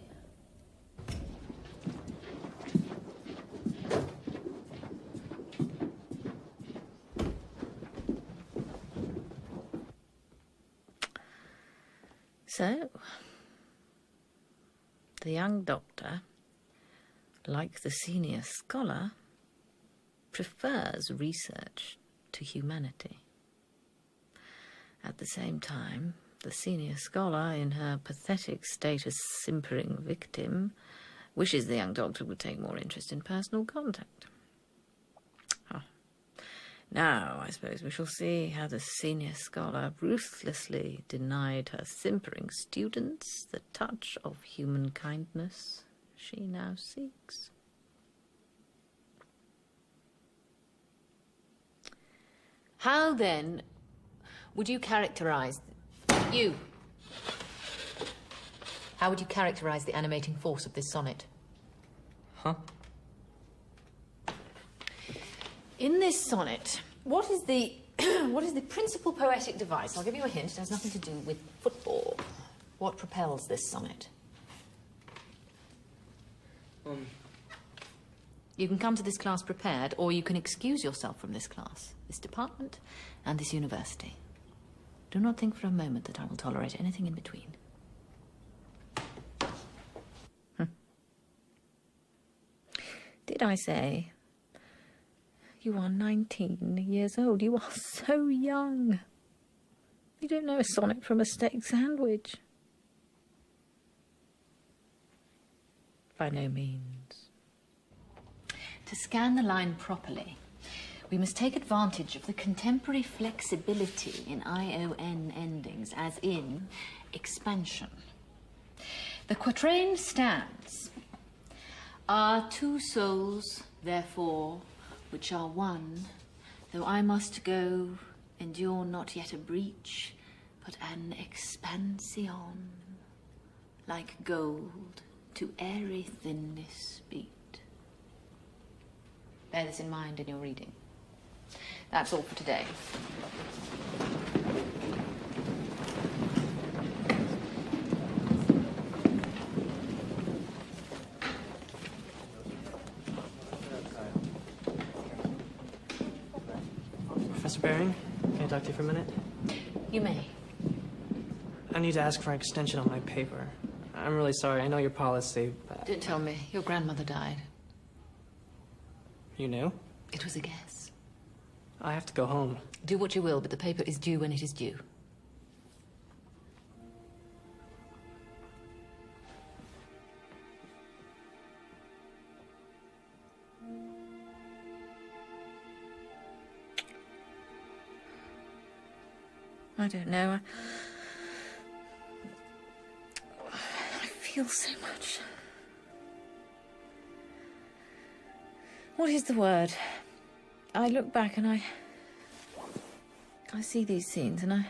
So, the young doctor, like the senior scholar, prefers research to humanity. At the same time, the senior scholar, in her pathetic state as simpering victim, wishes the young doctor would take more interest in personal contact. Now, I suppose we shall see how the senior scholar ruthlessly denied her simpering students the touch of human kindness she now seeks. How, then, would you characterize... You! How would you characterize the animating force of this sonnet? Huh? In this sonnet, what is the what is the principal poetic device? I'll give you a hint. It has nothing to do with football. What propels this sonnet? You can come to this class prepared, or you can excuse yourself from this class, this department, and this university. Do not think for a moment that I will tolerate anything in between. Did I say You are 19 years old. You are so young. You don't know a sonnet from a steak sandwich. By no means. To scan the line properly, we must take advantage of the contemporary flexibility in ION endings, as in expansion. The quatrain stands: Are two souls, therefore, which are one, though I must go, endure not yet a breach, but an expansion, like gold to airy thinness beat. Bear this in mind in your reading. That's all for today. Professor Baring, can I talk to you for a minute? You may. I need to ask for an extension on my paper. I'm really sorry. I know your policy, but... Don't tell me. Your grandmother died. You knew? It was a guess. I have to go home. Do what you will, but the paper is due when it is due. I don't know. I feel so much. What is the word? I look back and I see these scenes and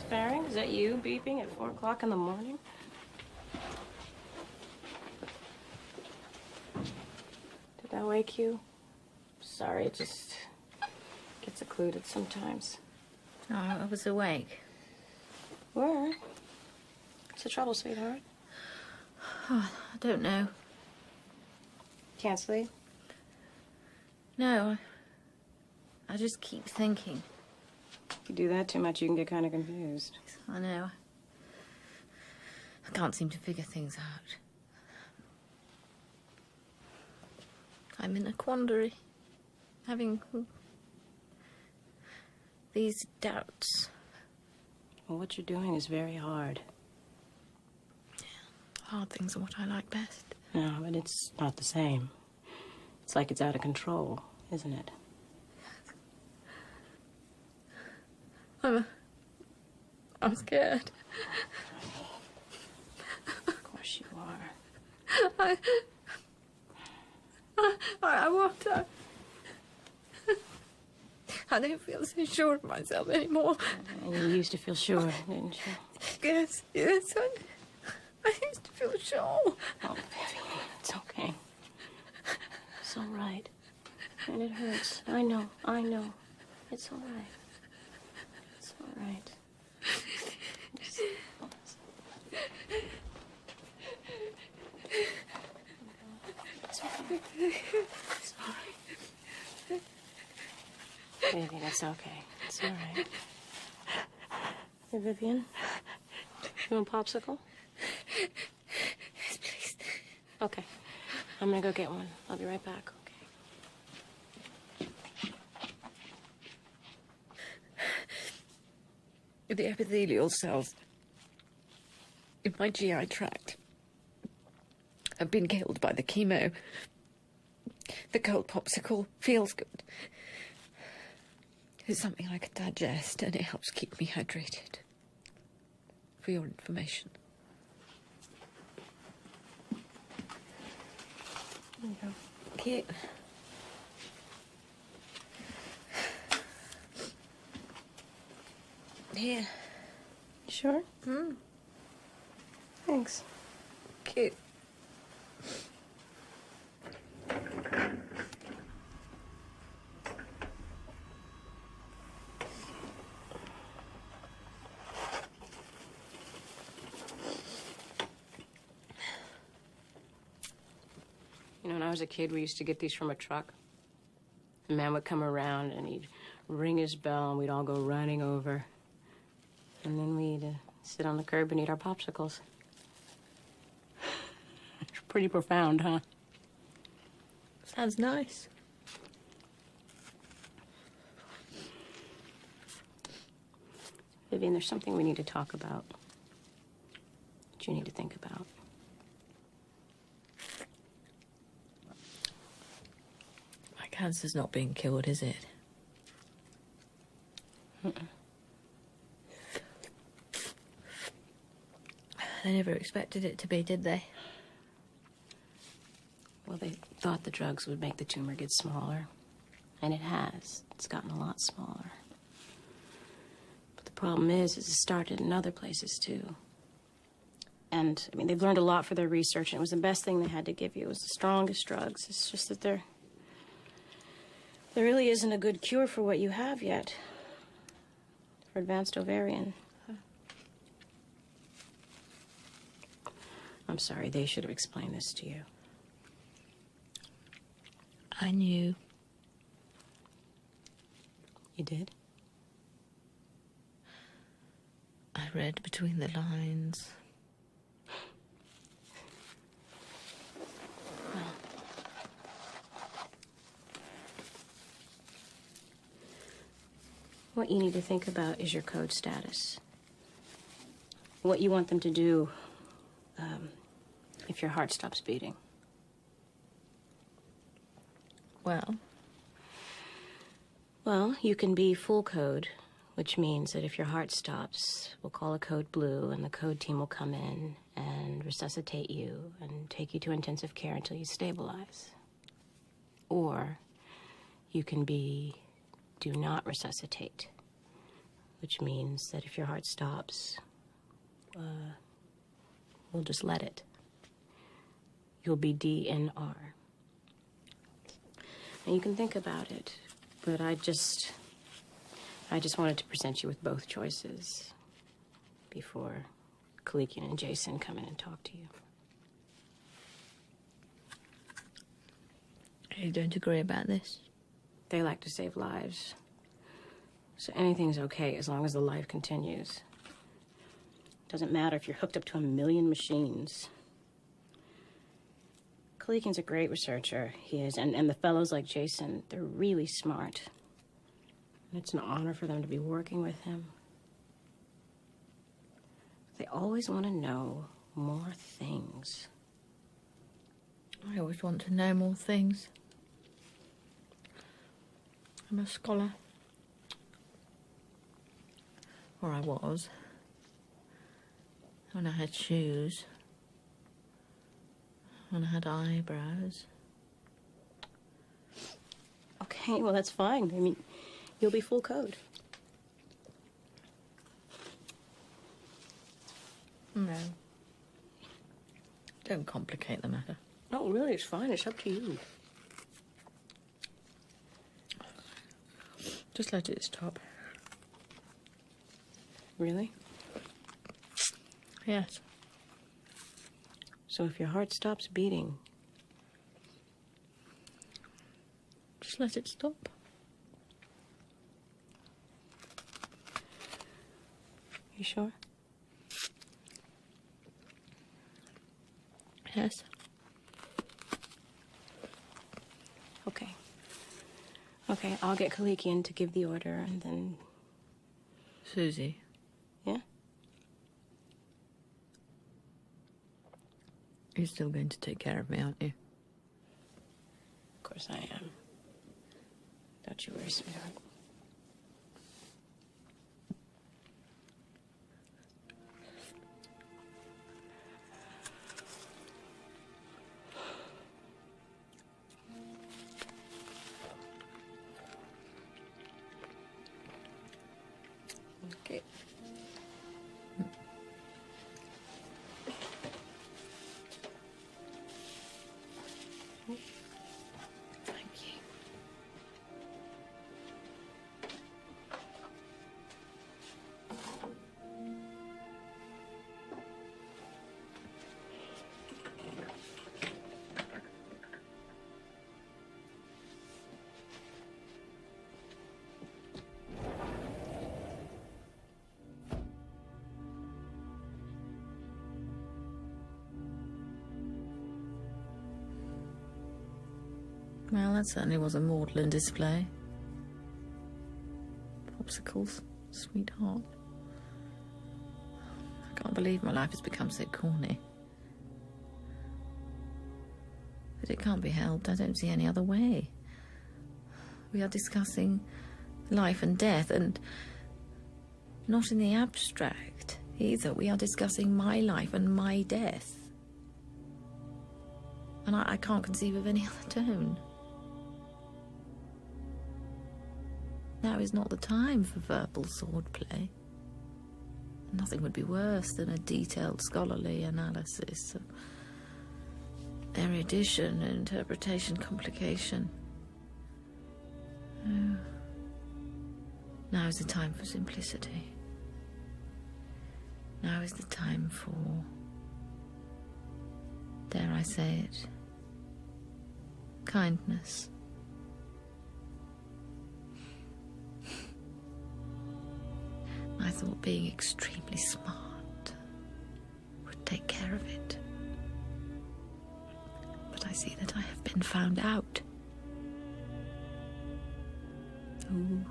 Baring, is that you beeping at 4 o'clock in the morning? Did that wake you? Sorry, it just gets occluded sometimes. Oh, I was awake. Where? What's the trouble, sweetheart? Oh, I don't know. Can't sleep? No, I just keep thinking. If you do that too much, you can get kind of confused. I know. I can't seem to figure things out. I'm in a quandary. Having these doubts. Well, what you're doing is very hard. Hard things are what I like best. No, but it's not the same. It's like it's out of control, isn't it? I'm scared. Of course you are. I want to. I don't feel so sure of myself anymore. And you used to feel sure, didn't you? Yes. I used to feel sure. Oh, Vivian, it's okay. It's all right. And it hurts. I know. It's all right. It's all right. It's okay. It's all right. Vivian, it's okay. It's all right. Hey, Vivian, you want a popsicle? Yes, please. Okay. I'm gonna go get one. I'll be right back, okay? The epithelial cells in my GI tract have been killed by the chemo. The cold popsicle feels good. It's something I can digest, and it helps keep me hydrated. For your information. There you go. Thank you. here. Sure? Thanks. Cute. You know, when I was a kid, we used to get these from a truck. The man would come around and he'd ring his bell and we'd all go running over. And then we'd sit on the curb and eat our popsicles. It's pretty profound, huh? Sounds nice. Vivian, there's something we need to talk about. That you need to think about. My cancer's not being cured, is it? They never expected it to be, did they? Well, they thought the drugs would make the tumor get smaller. And it has. It's gotten a lot smaller. But the problem is it started in other places, too. And, I mean, they've learned a lot for their research, and it was the best thing they had to give you. It was the strongest drugs. It's just that there really isn't a good cure for what you have yet. For advanced ovarian. I'm sorry, they should have explained this to you. I knew. You did? I read between the lines. What you need to think about is your code status. What you want them to do if your heart stops beating. Well? Well, you can be full code, which means that if your heart stops, we'll call a code blue, and the code team will come in and resuscitate you and take you to intensive care until you stabilize. Or you can be do not resuscitate, which means that if your heart stops, we'll just let it. You'll be DNR. And you can think about it, but I just wanted to present you with both choices before Kalikian and Jason come in and talk to you. You don't agree about this? They like to save lives. So anything's okay as long as the life continues. Doesn't matter if you're hooked up to 1 million machines. Kalikian's a great researcher, he is, and the fellows like Jason, they're really smart. And it's an honor for them to be working with him. They always want to know more things. I always want to know more things. I'm a scholar. Or I was. When I had shoes. When I had eyebrows. Okay, well, that's fine. I mean, you'll be full code. No. Don't complicate the matter. No, really, it's fine. It's up to you. Just let it stop. Really? Yes. So if your heart stops beating... Just let it stop. You sure? Yes. Okay. Okay, I'll get Kalikian to give the order, and then... Susie. Yeah? You're still going to take care of me, aren't you? Of course I am. Don't you worry, sweetheart. Okay. Well, that certainly was a maudlin display. Popsicles, sweetheart. I can't believe my life has become so corny. But it can't be helped. I don't see any other way. We are discussing life and death, and not in the abstract either. We are discussing my life and my death. And I can't conceive of any other tone. Now is not the time for verbal swordplay. Nothing would be worse than a detailed scholarly analysis of erudition, interpretation, complication. Oh. Now is the time for simplicity. Now is the time for, dare I say it, kindness. I thought being extremely smart would take care of it. But I see that I have been found out. Ooh.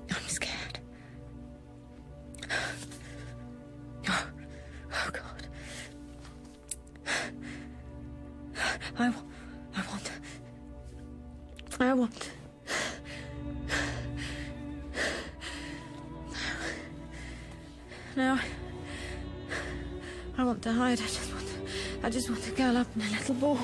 I'm scared. Oh, God. I want. No, I want to hide. I just want to curl up in a little ball.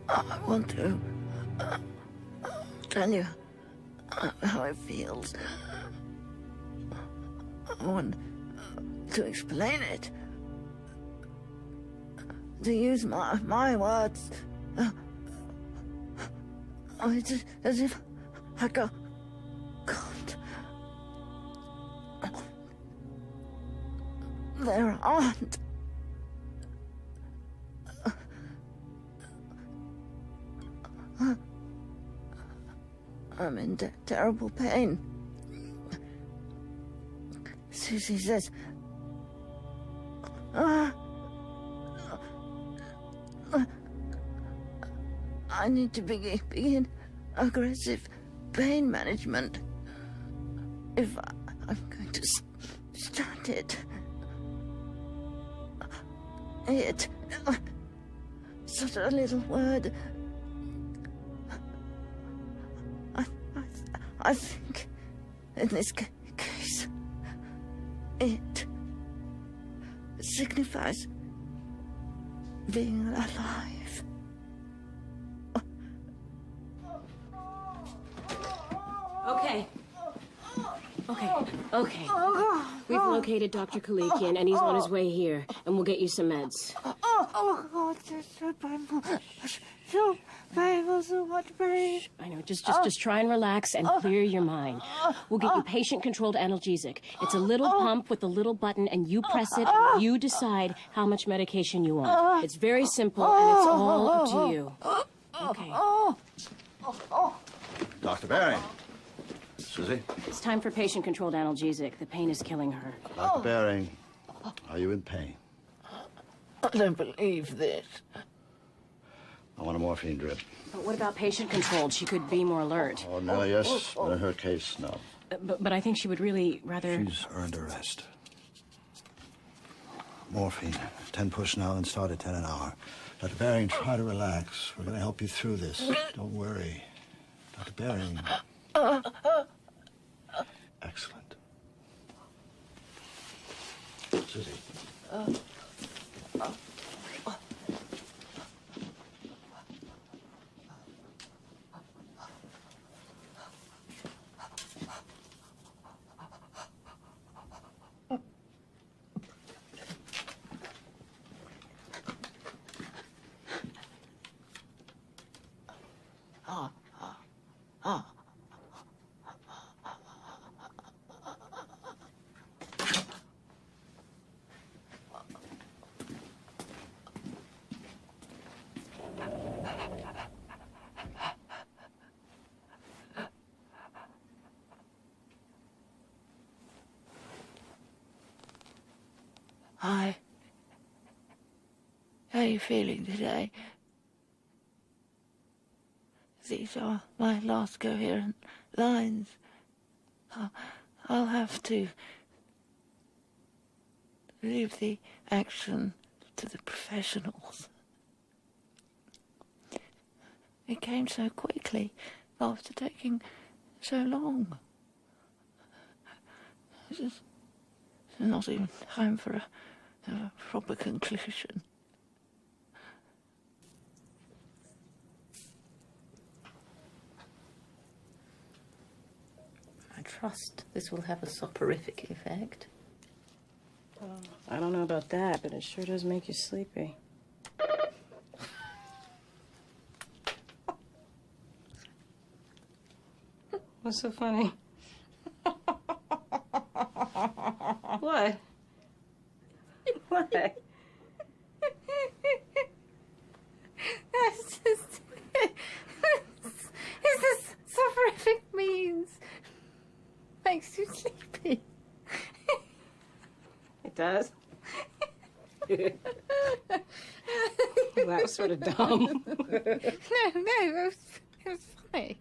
I want to tell you how it feels. I want to explain it. To use my words. It's as if I can't. There aren't. I'm in terrible pain. Susie says, I need to begin aggressive pain management if I'm going to start it. It, such a little word. I think in this case, it signifies being alive. Okay. We've located Dr. Kalikian, and he's on his way here, and we'll get you some meds. Oh, God, there's so painful. So painful, so much pain. I know, just try and relax and clear your mind. We'll get you patient-controlled analgesic. It's a little pump with a little button, and you press it, and you decide how much medication you want. It's very simple, and it's all up to you. Okay. Dr. Baring. Susie? It's time for patient-controlled analgesic. The pain is killing her. Dr. Baring, are you in pain? I don't believe this. I want a morphine drip. But what about patient-controlled? She could be more alert. Oh, no, yes. But in her case, no. But I think she would really rather... She's earned a rest. Morphine. 10 push now, then start at 10 an hour. Dr. Baring, try to relax. We're going to help you through this. Don't worry. Dr. Baring. Excellent. Susie. Hi. How are you feeling today? These are my last coherent lines. I'll have to leave the action to the professionals. It came so quickly after taking so long. There's not even time for a proper conclusion. I trust this will have a soporific effect. Well, I don't know about that, but it sure does make you sleepy. What's so funny? What? What? That's just... It's this soporific means... makes you sleepy. It does? Well, that was sort of dumb. No, it was funny.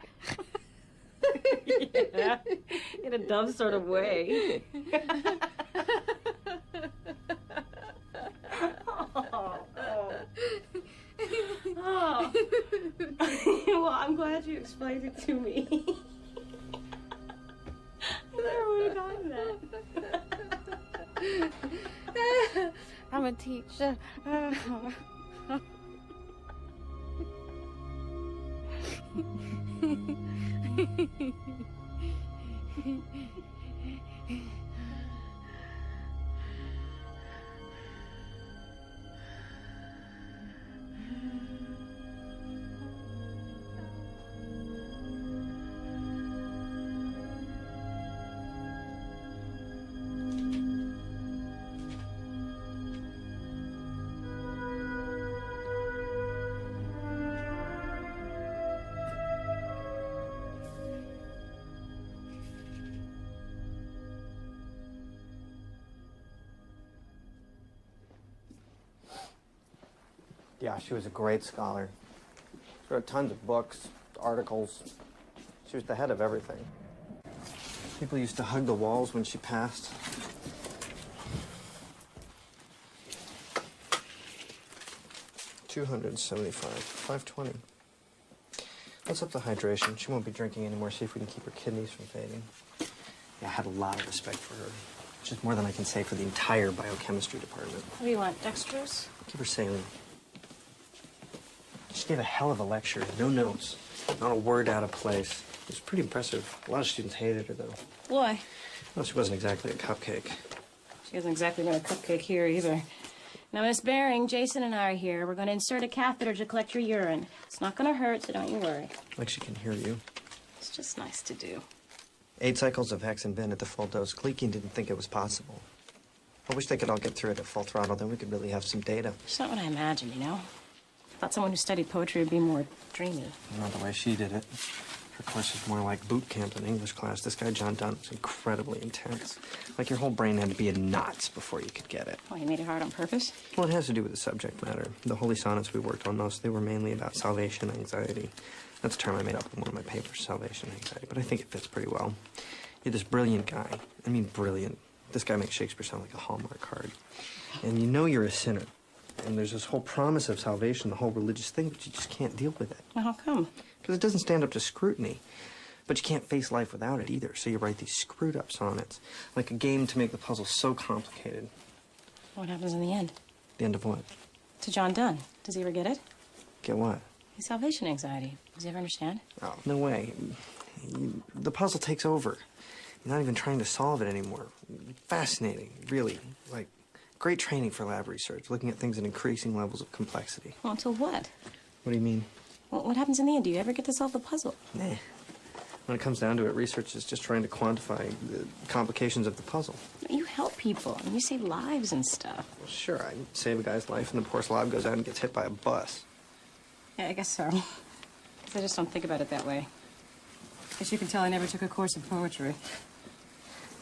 Yeah, in a dumb sort of way. Oh. Well, I'm glad you explained it to me. I never would have gotten that. I'm a teacher. Yeah, she was a great scholar. She wrote tons of books, articles. She was the head of everything. People used to hug the walls when she passed. $275, $520. Let's up the hydration. She won't be drinking anymore. See if we can keep her kidneys from fading. Yeah, I had a lot of respect for her. Just more than I can say for the entire biochemistry department. What do you want, dextrose? Give her saline. She gave a hell of a lecture. No notes. Not a word out of place. It was pretty impressive. A lot of students hated her, though. Why? Well, she wasn't exactly a cupcake. She hasn't exactly been a cupcake here either. Now, Miss Baring, Jason and I are here. We're going to insert a catheter to collect your urine. It's not going to hurt, so don't you worry. Like she can hear you. It's just nice to do. 8 cycles of Hexenbin at the full dose. Kleekian didn't think it was possible. I wish they could all get through it at full throttle. Then we could really have some data. It's not what I imagined, you know? I thought someone who studied poetry would be more dreamy. Not the way she did it. Her course was more like boot camp than English class. This guy, John Dunn, was incredibly intense. Like your whole brain had to be in knots before you could get it. Oh, he made it hard on purpose? Well, it has to do with the subject matter. The holy sonnets we worked on most, they were mainly about salvation anxiety. That's a term I made up in one of my papers, salvation anxiety, but I think it fits pretty well. You're this brilliant guy. I mean, brilliant. This guy makes Shakespeare sound like a Hallmark card. And you know you're a sinner. And there's this whole promise of salvation, the whole religious thing, but you just can't deal with it. Well, how come? Because it doesn't stand up to scrutiny. But you can't face life without it either, so you write these screwed-up sonnets. Like a game to make the puzzle so complicated. What happens in the end? The end of what? To John Dunn. Does he ever get it? Get what? His salvation anxiety. Does he ever understand? Oh, no way. The puzzle takes over. You're not even trying to solve it anymore. Fascinating, really. Like, great training for lab research, looking at things at increasing levels of complexity. Well, until what? What do you mean? Well, what happens in the end? Do you ever get to solve the puzzle? Nah. When it comes down to it, research is just trying to quantify the complications of the puzzle. You help people, and you save lives and stuff. Well, sure, I save a guy's life, and the poor slob goes out and gets hit by a bus. Yeah, I guess so. I just don't think about it that way. As you can tell, I never took a course in poetry.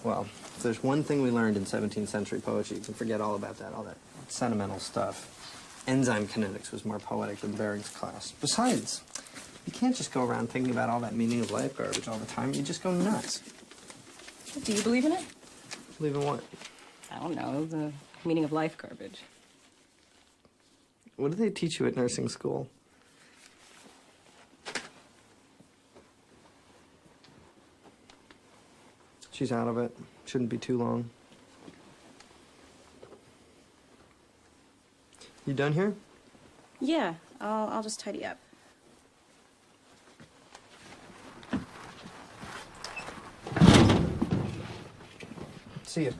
Well, If there's one thing we learned in 17th century poetry, you can forget all about that, all that sentimental stuff. Enzyme kinetics was more poetic than Bering's class. Besides, you can't just go around thinking about all that meaning of life garbage all the time. You just go nuts. Do you believe in it? Believe in what? I don't know, the meaning of life garbage. What do they teach you at nursing school? She's out of it. Shouldn't be too long. You done here? Yeah, I'll just tidy up. See you.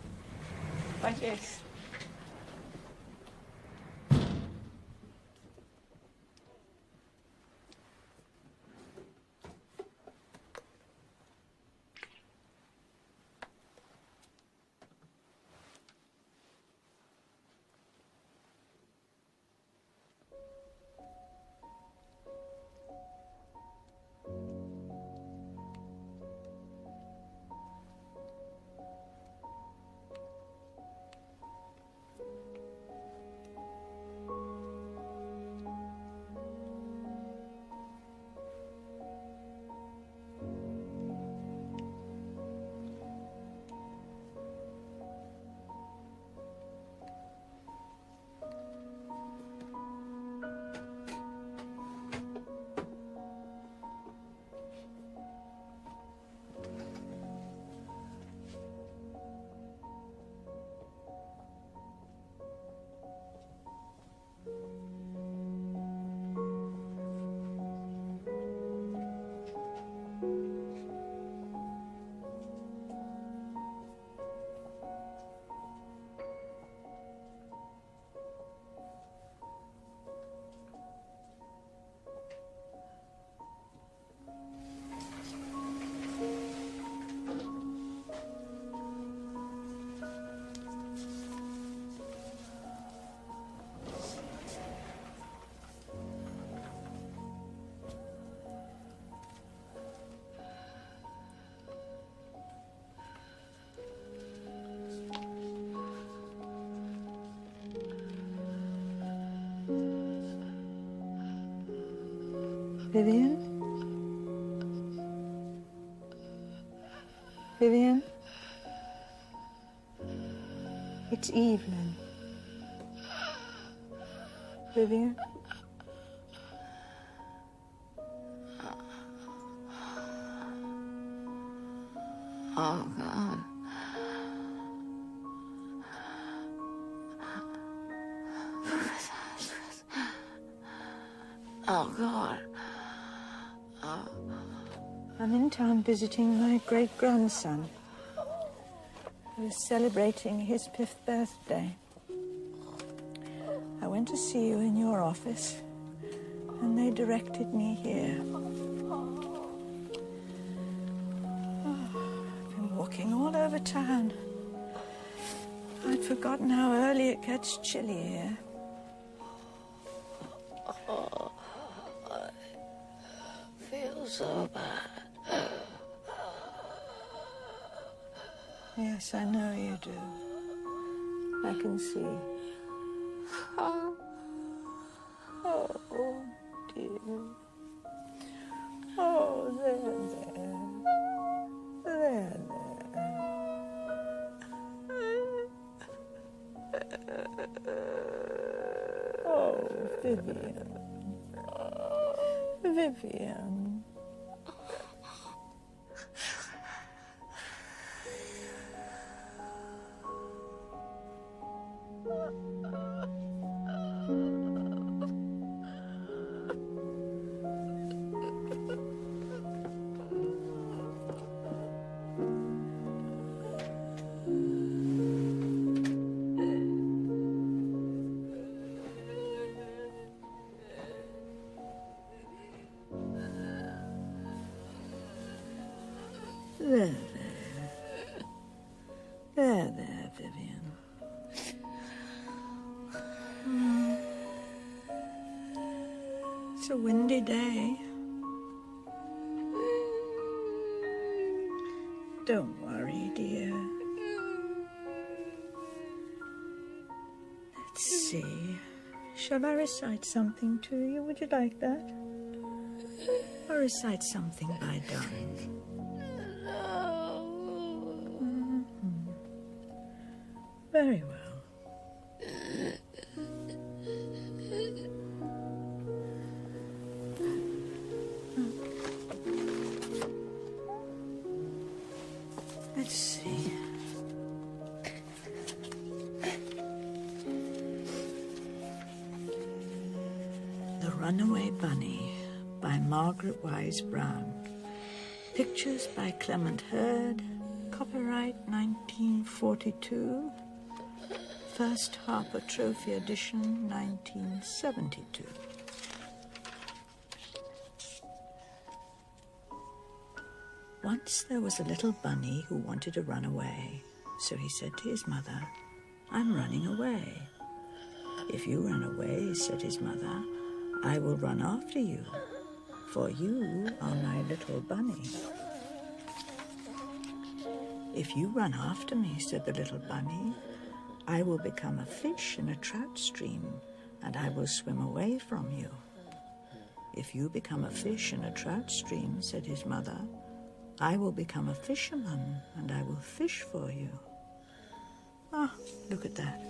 Bye, Jace. Vivian? Vivian? It's Evelyn. Vivian? Oh, God. Oh, God. I'm in town visiting my great-grandson, who is celebrating his 5th birthday. I went to see you in your office, and they directed me here. I've been walking all over town. I'd forgotten how early it gets chilly here. Oh, I feel so bad. Yes, I know you do. I can see. Oh, Oh, dear. Oh, there. There. Oh, Vivian. Vivian. There, Vivian. It's a windy day. Don't worry, dear. Let's see. Shall I recite something to you? Would you like that? I'll recite something by Donne. Very well. Let's see. The Runaway Bunny by Margaret Wise Brown. Pictures by Clement Hurd. Copyright 1942. First Harper Trophy edition 1972. Once there was a little bunny who wanted to run away. So he said to his mother, "I'm running away." "If you run away," said his mother, "I will run after you, for you are my little bunny." "If you run after me," said the little bunny, "I will become a fish in a trout stream, and I will swim away from you." "If you become a fish in a trout stream," said his mother, "I will become a fisherman, and I will fish for you." Ah, look at that.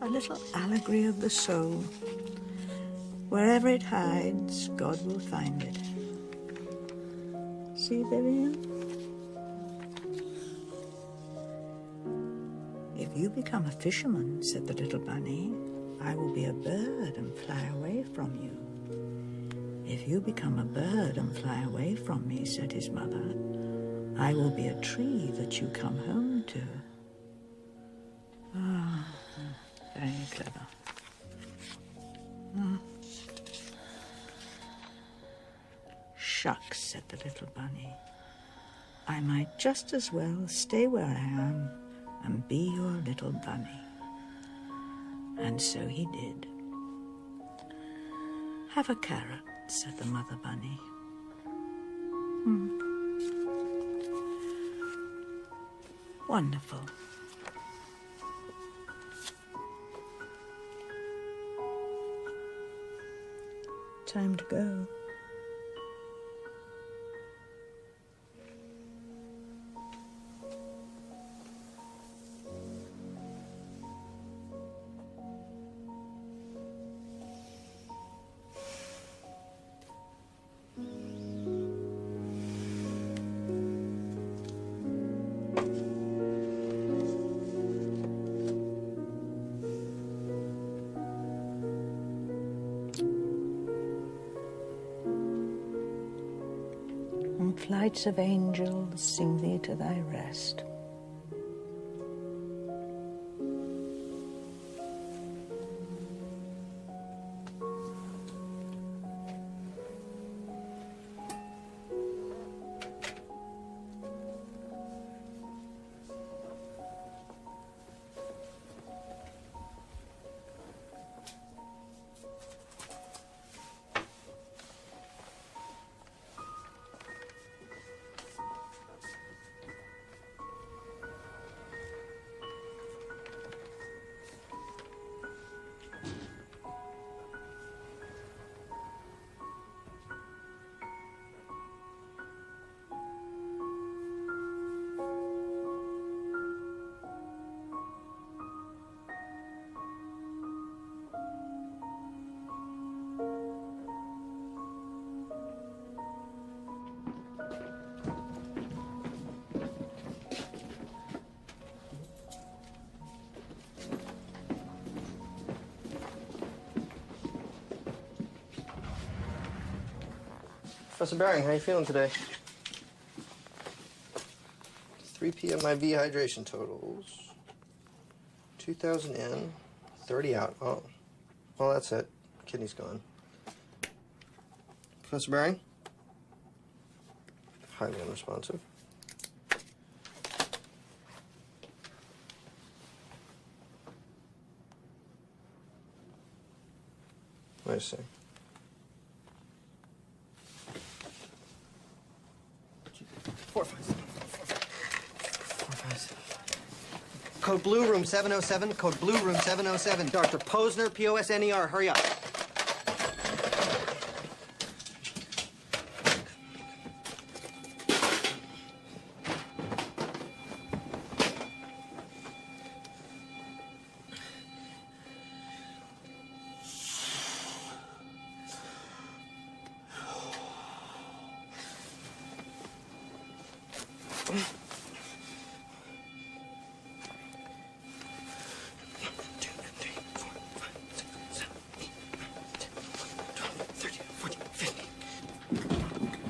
A little allegory of the soul. Wherever it hides, God will find it. See, Vivian? "If you become a fisherman," said the little bunny, "I will be a bird and fly away from you." "If you become a bird and fly away from me," said his mother, "I will be a tree that you come home to." Ah, very clever. "Shucks," said the little bunny. "I might just as well stay where I am and be your little bunny." And so he did. "Have a carrot," said the mother bunny. Wonderful. Time to go. And flights of angels sing thee to thy rest. Professor Baring, how you feeling today? 3 p.m. IV hydration totals. 2,000 in, 30 out. Oh, well, that's it. Kidney's gone. Professor Baring? Highly unresponsive. I see. Code blue, room 707. Code blue, room 707. Dr. Posner, Posner. Hurry up.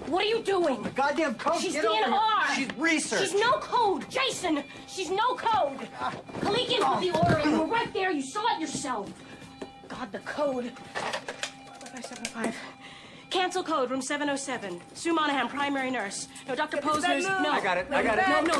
What are you doing? The goddamn code. She's Get over DNR. here. She's research. She's no code, Jason. She's no code. Kalikian put the order in. You were right there. You saw it yourself. God, the code. 575. Cancel code, room 707. Sue Monahan, primary nurse. No, Dr. Posner's. No. I got it. No,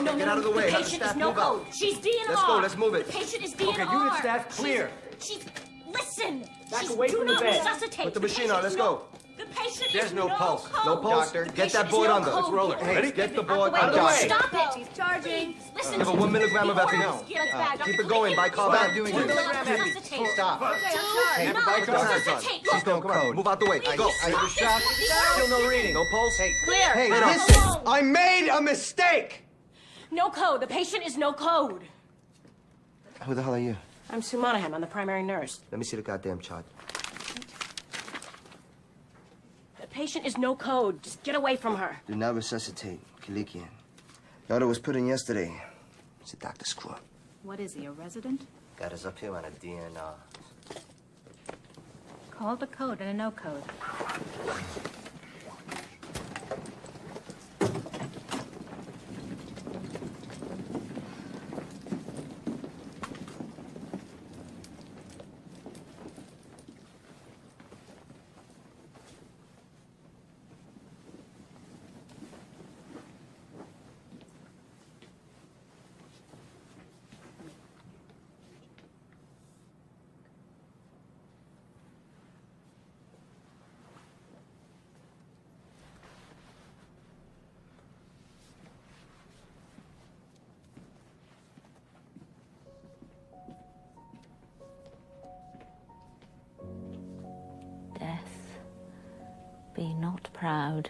no. Get out of the way. The Have the patient staff is no move out. code. She's DNR. Let's go. Let's move it. The patient is DNR. Okay, unit staff, clear. She's listen. Back She's away do from the not bed. resuscitate. Put the machine patient on. Let's is go. The patient There's is no pulse. code. No pulse. Doctor, The get that patient board is no under. Let's code. roll it. Hey, Ready? Get the board out under. the way. Stop it. He's charging. Listen Give to her 1 me. milligram of The orders ethanol. get us back. Keep Dr. it going. Kalikian, Bicarbonate. do not resuscitate. Stop. Hey, Have no, the bicarbonate on. resuscitate. She's no code. Move out the way. Go. Stop this. Still no reading. No pulse. Hey. Clear. Hey, Get listen. alone. I made a mistake. No code. The patient is no code. Who the hell are you? I'm Sue Monahan. I'm the primary nurse. Let me see the goddamn chart. The patient is no code. Just get away from her. Do not resuscitate. Kalikian. The order was put in yesterday. It's a doctor screw up. What is he, a resident? Got us up here on a DNR. Called a code and a no code. Death, be not proud,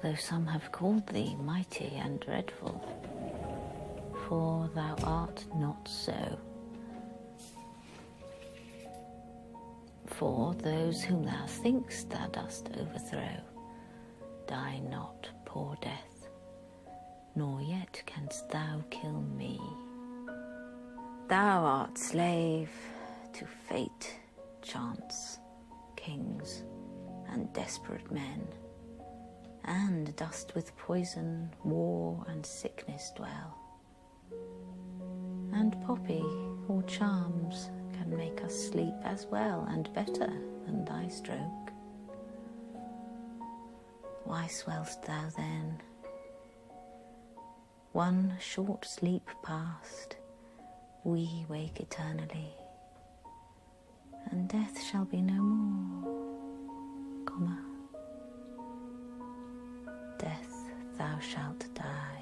though some have called thee mighty and dreadful, for thou art not so. For those whom thou think'st thou dost overthrow, die not, poor death, nor yet canst thou kill me. Thou art slave to fate, chance, kings, and desperate men, and dost with poison, war, and sickness dwell. And poppy or charms can make us sleep as well and better than thy stroke. Why swell'st thou then? One short sleep past, we wake eternally, and death shall be no more, comma. Death, thou shalt die.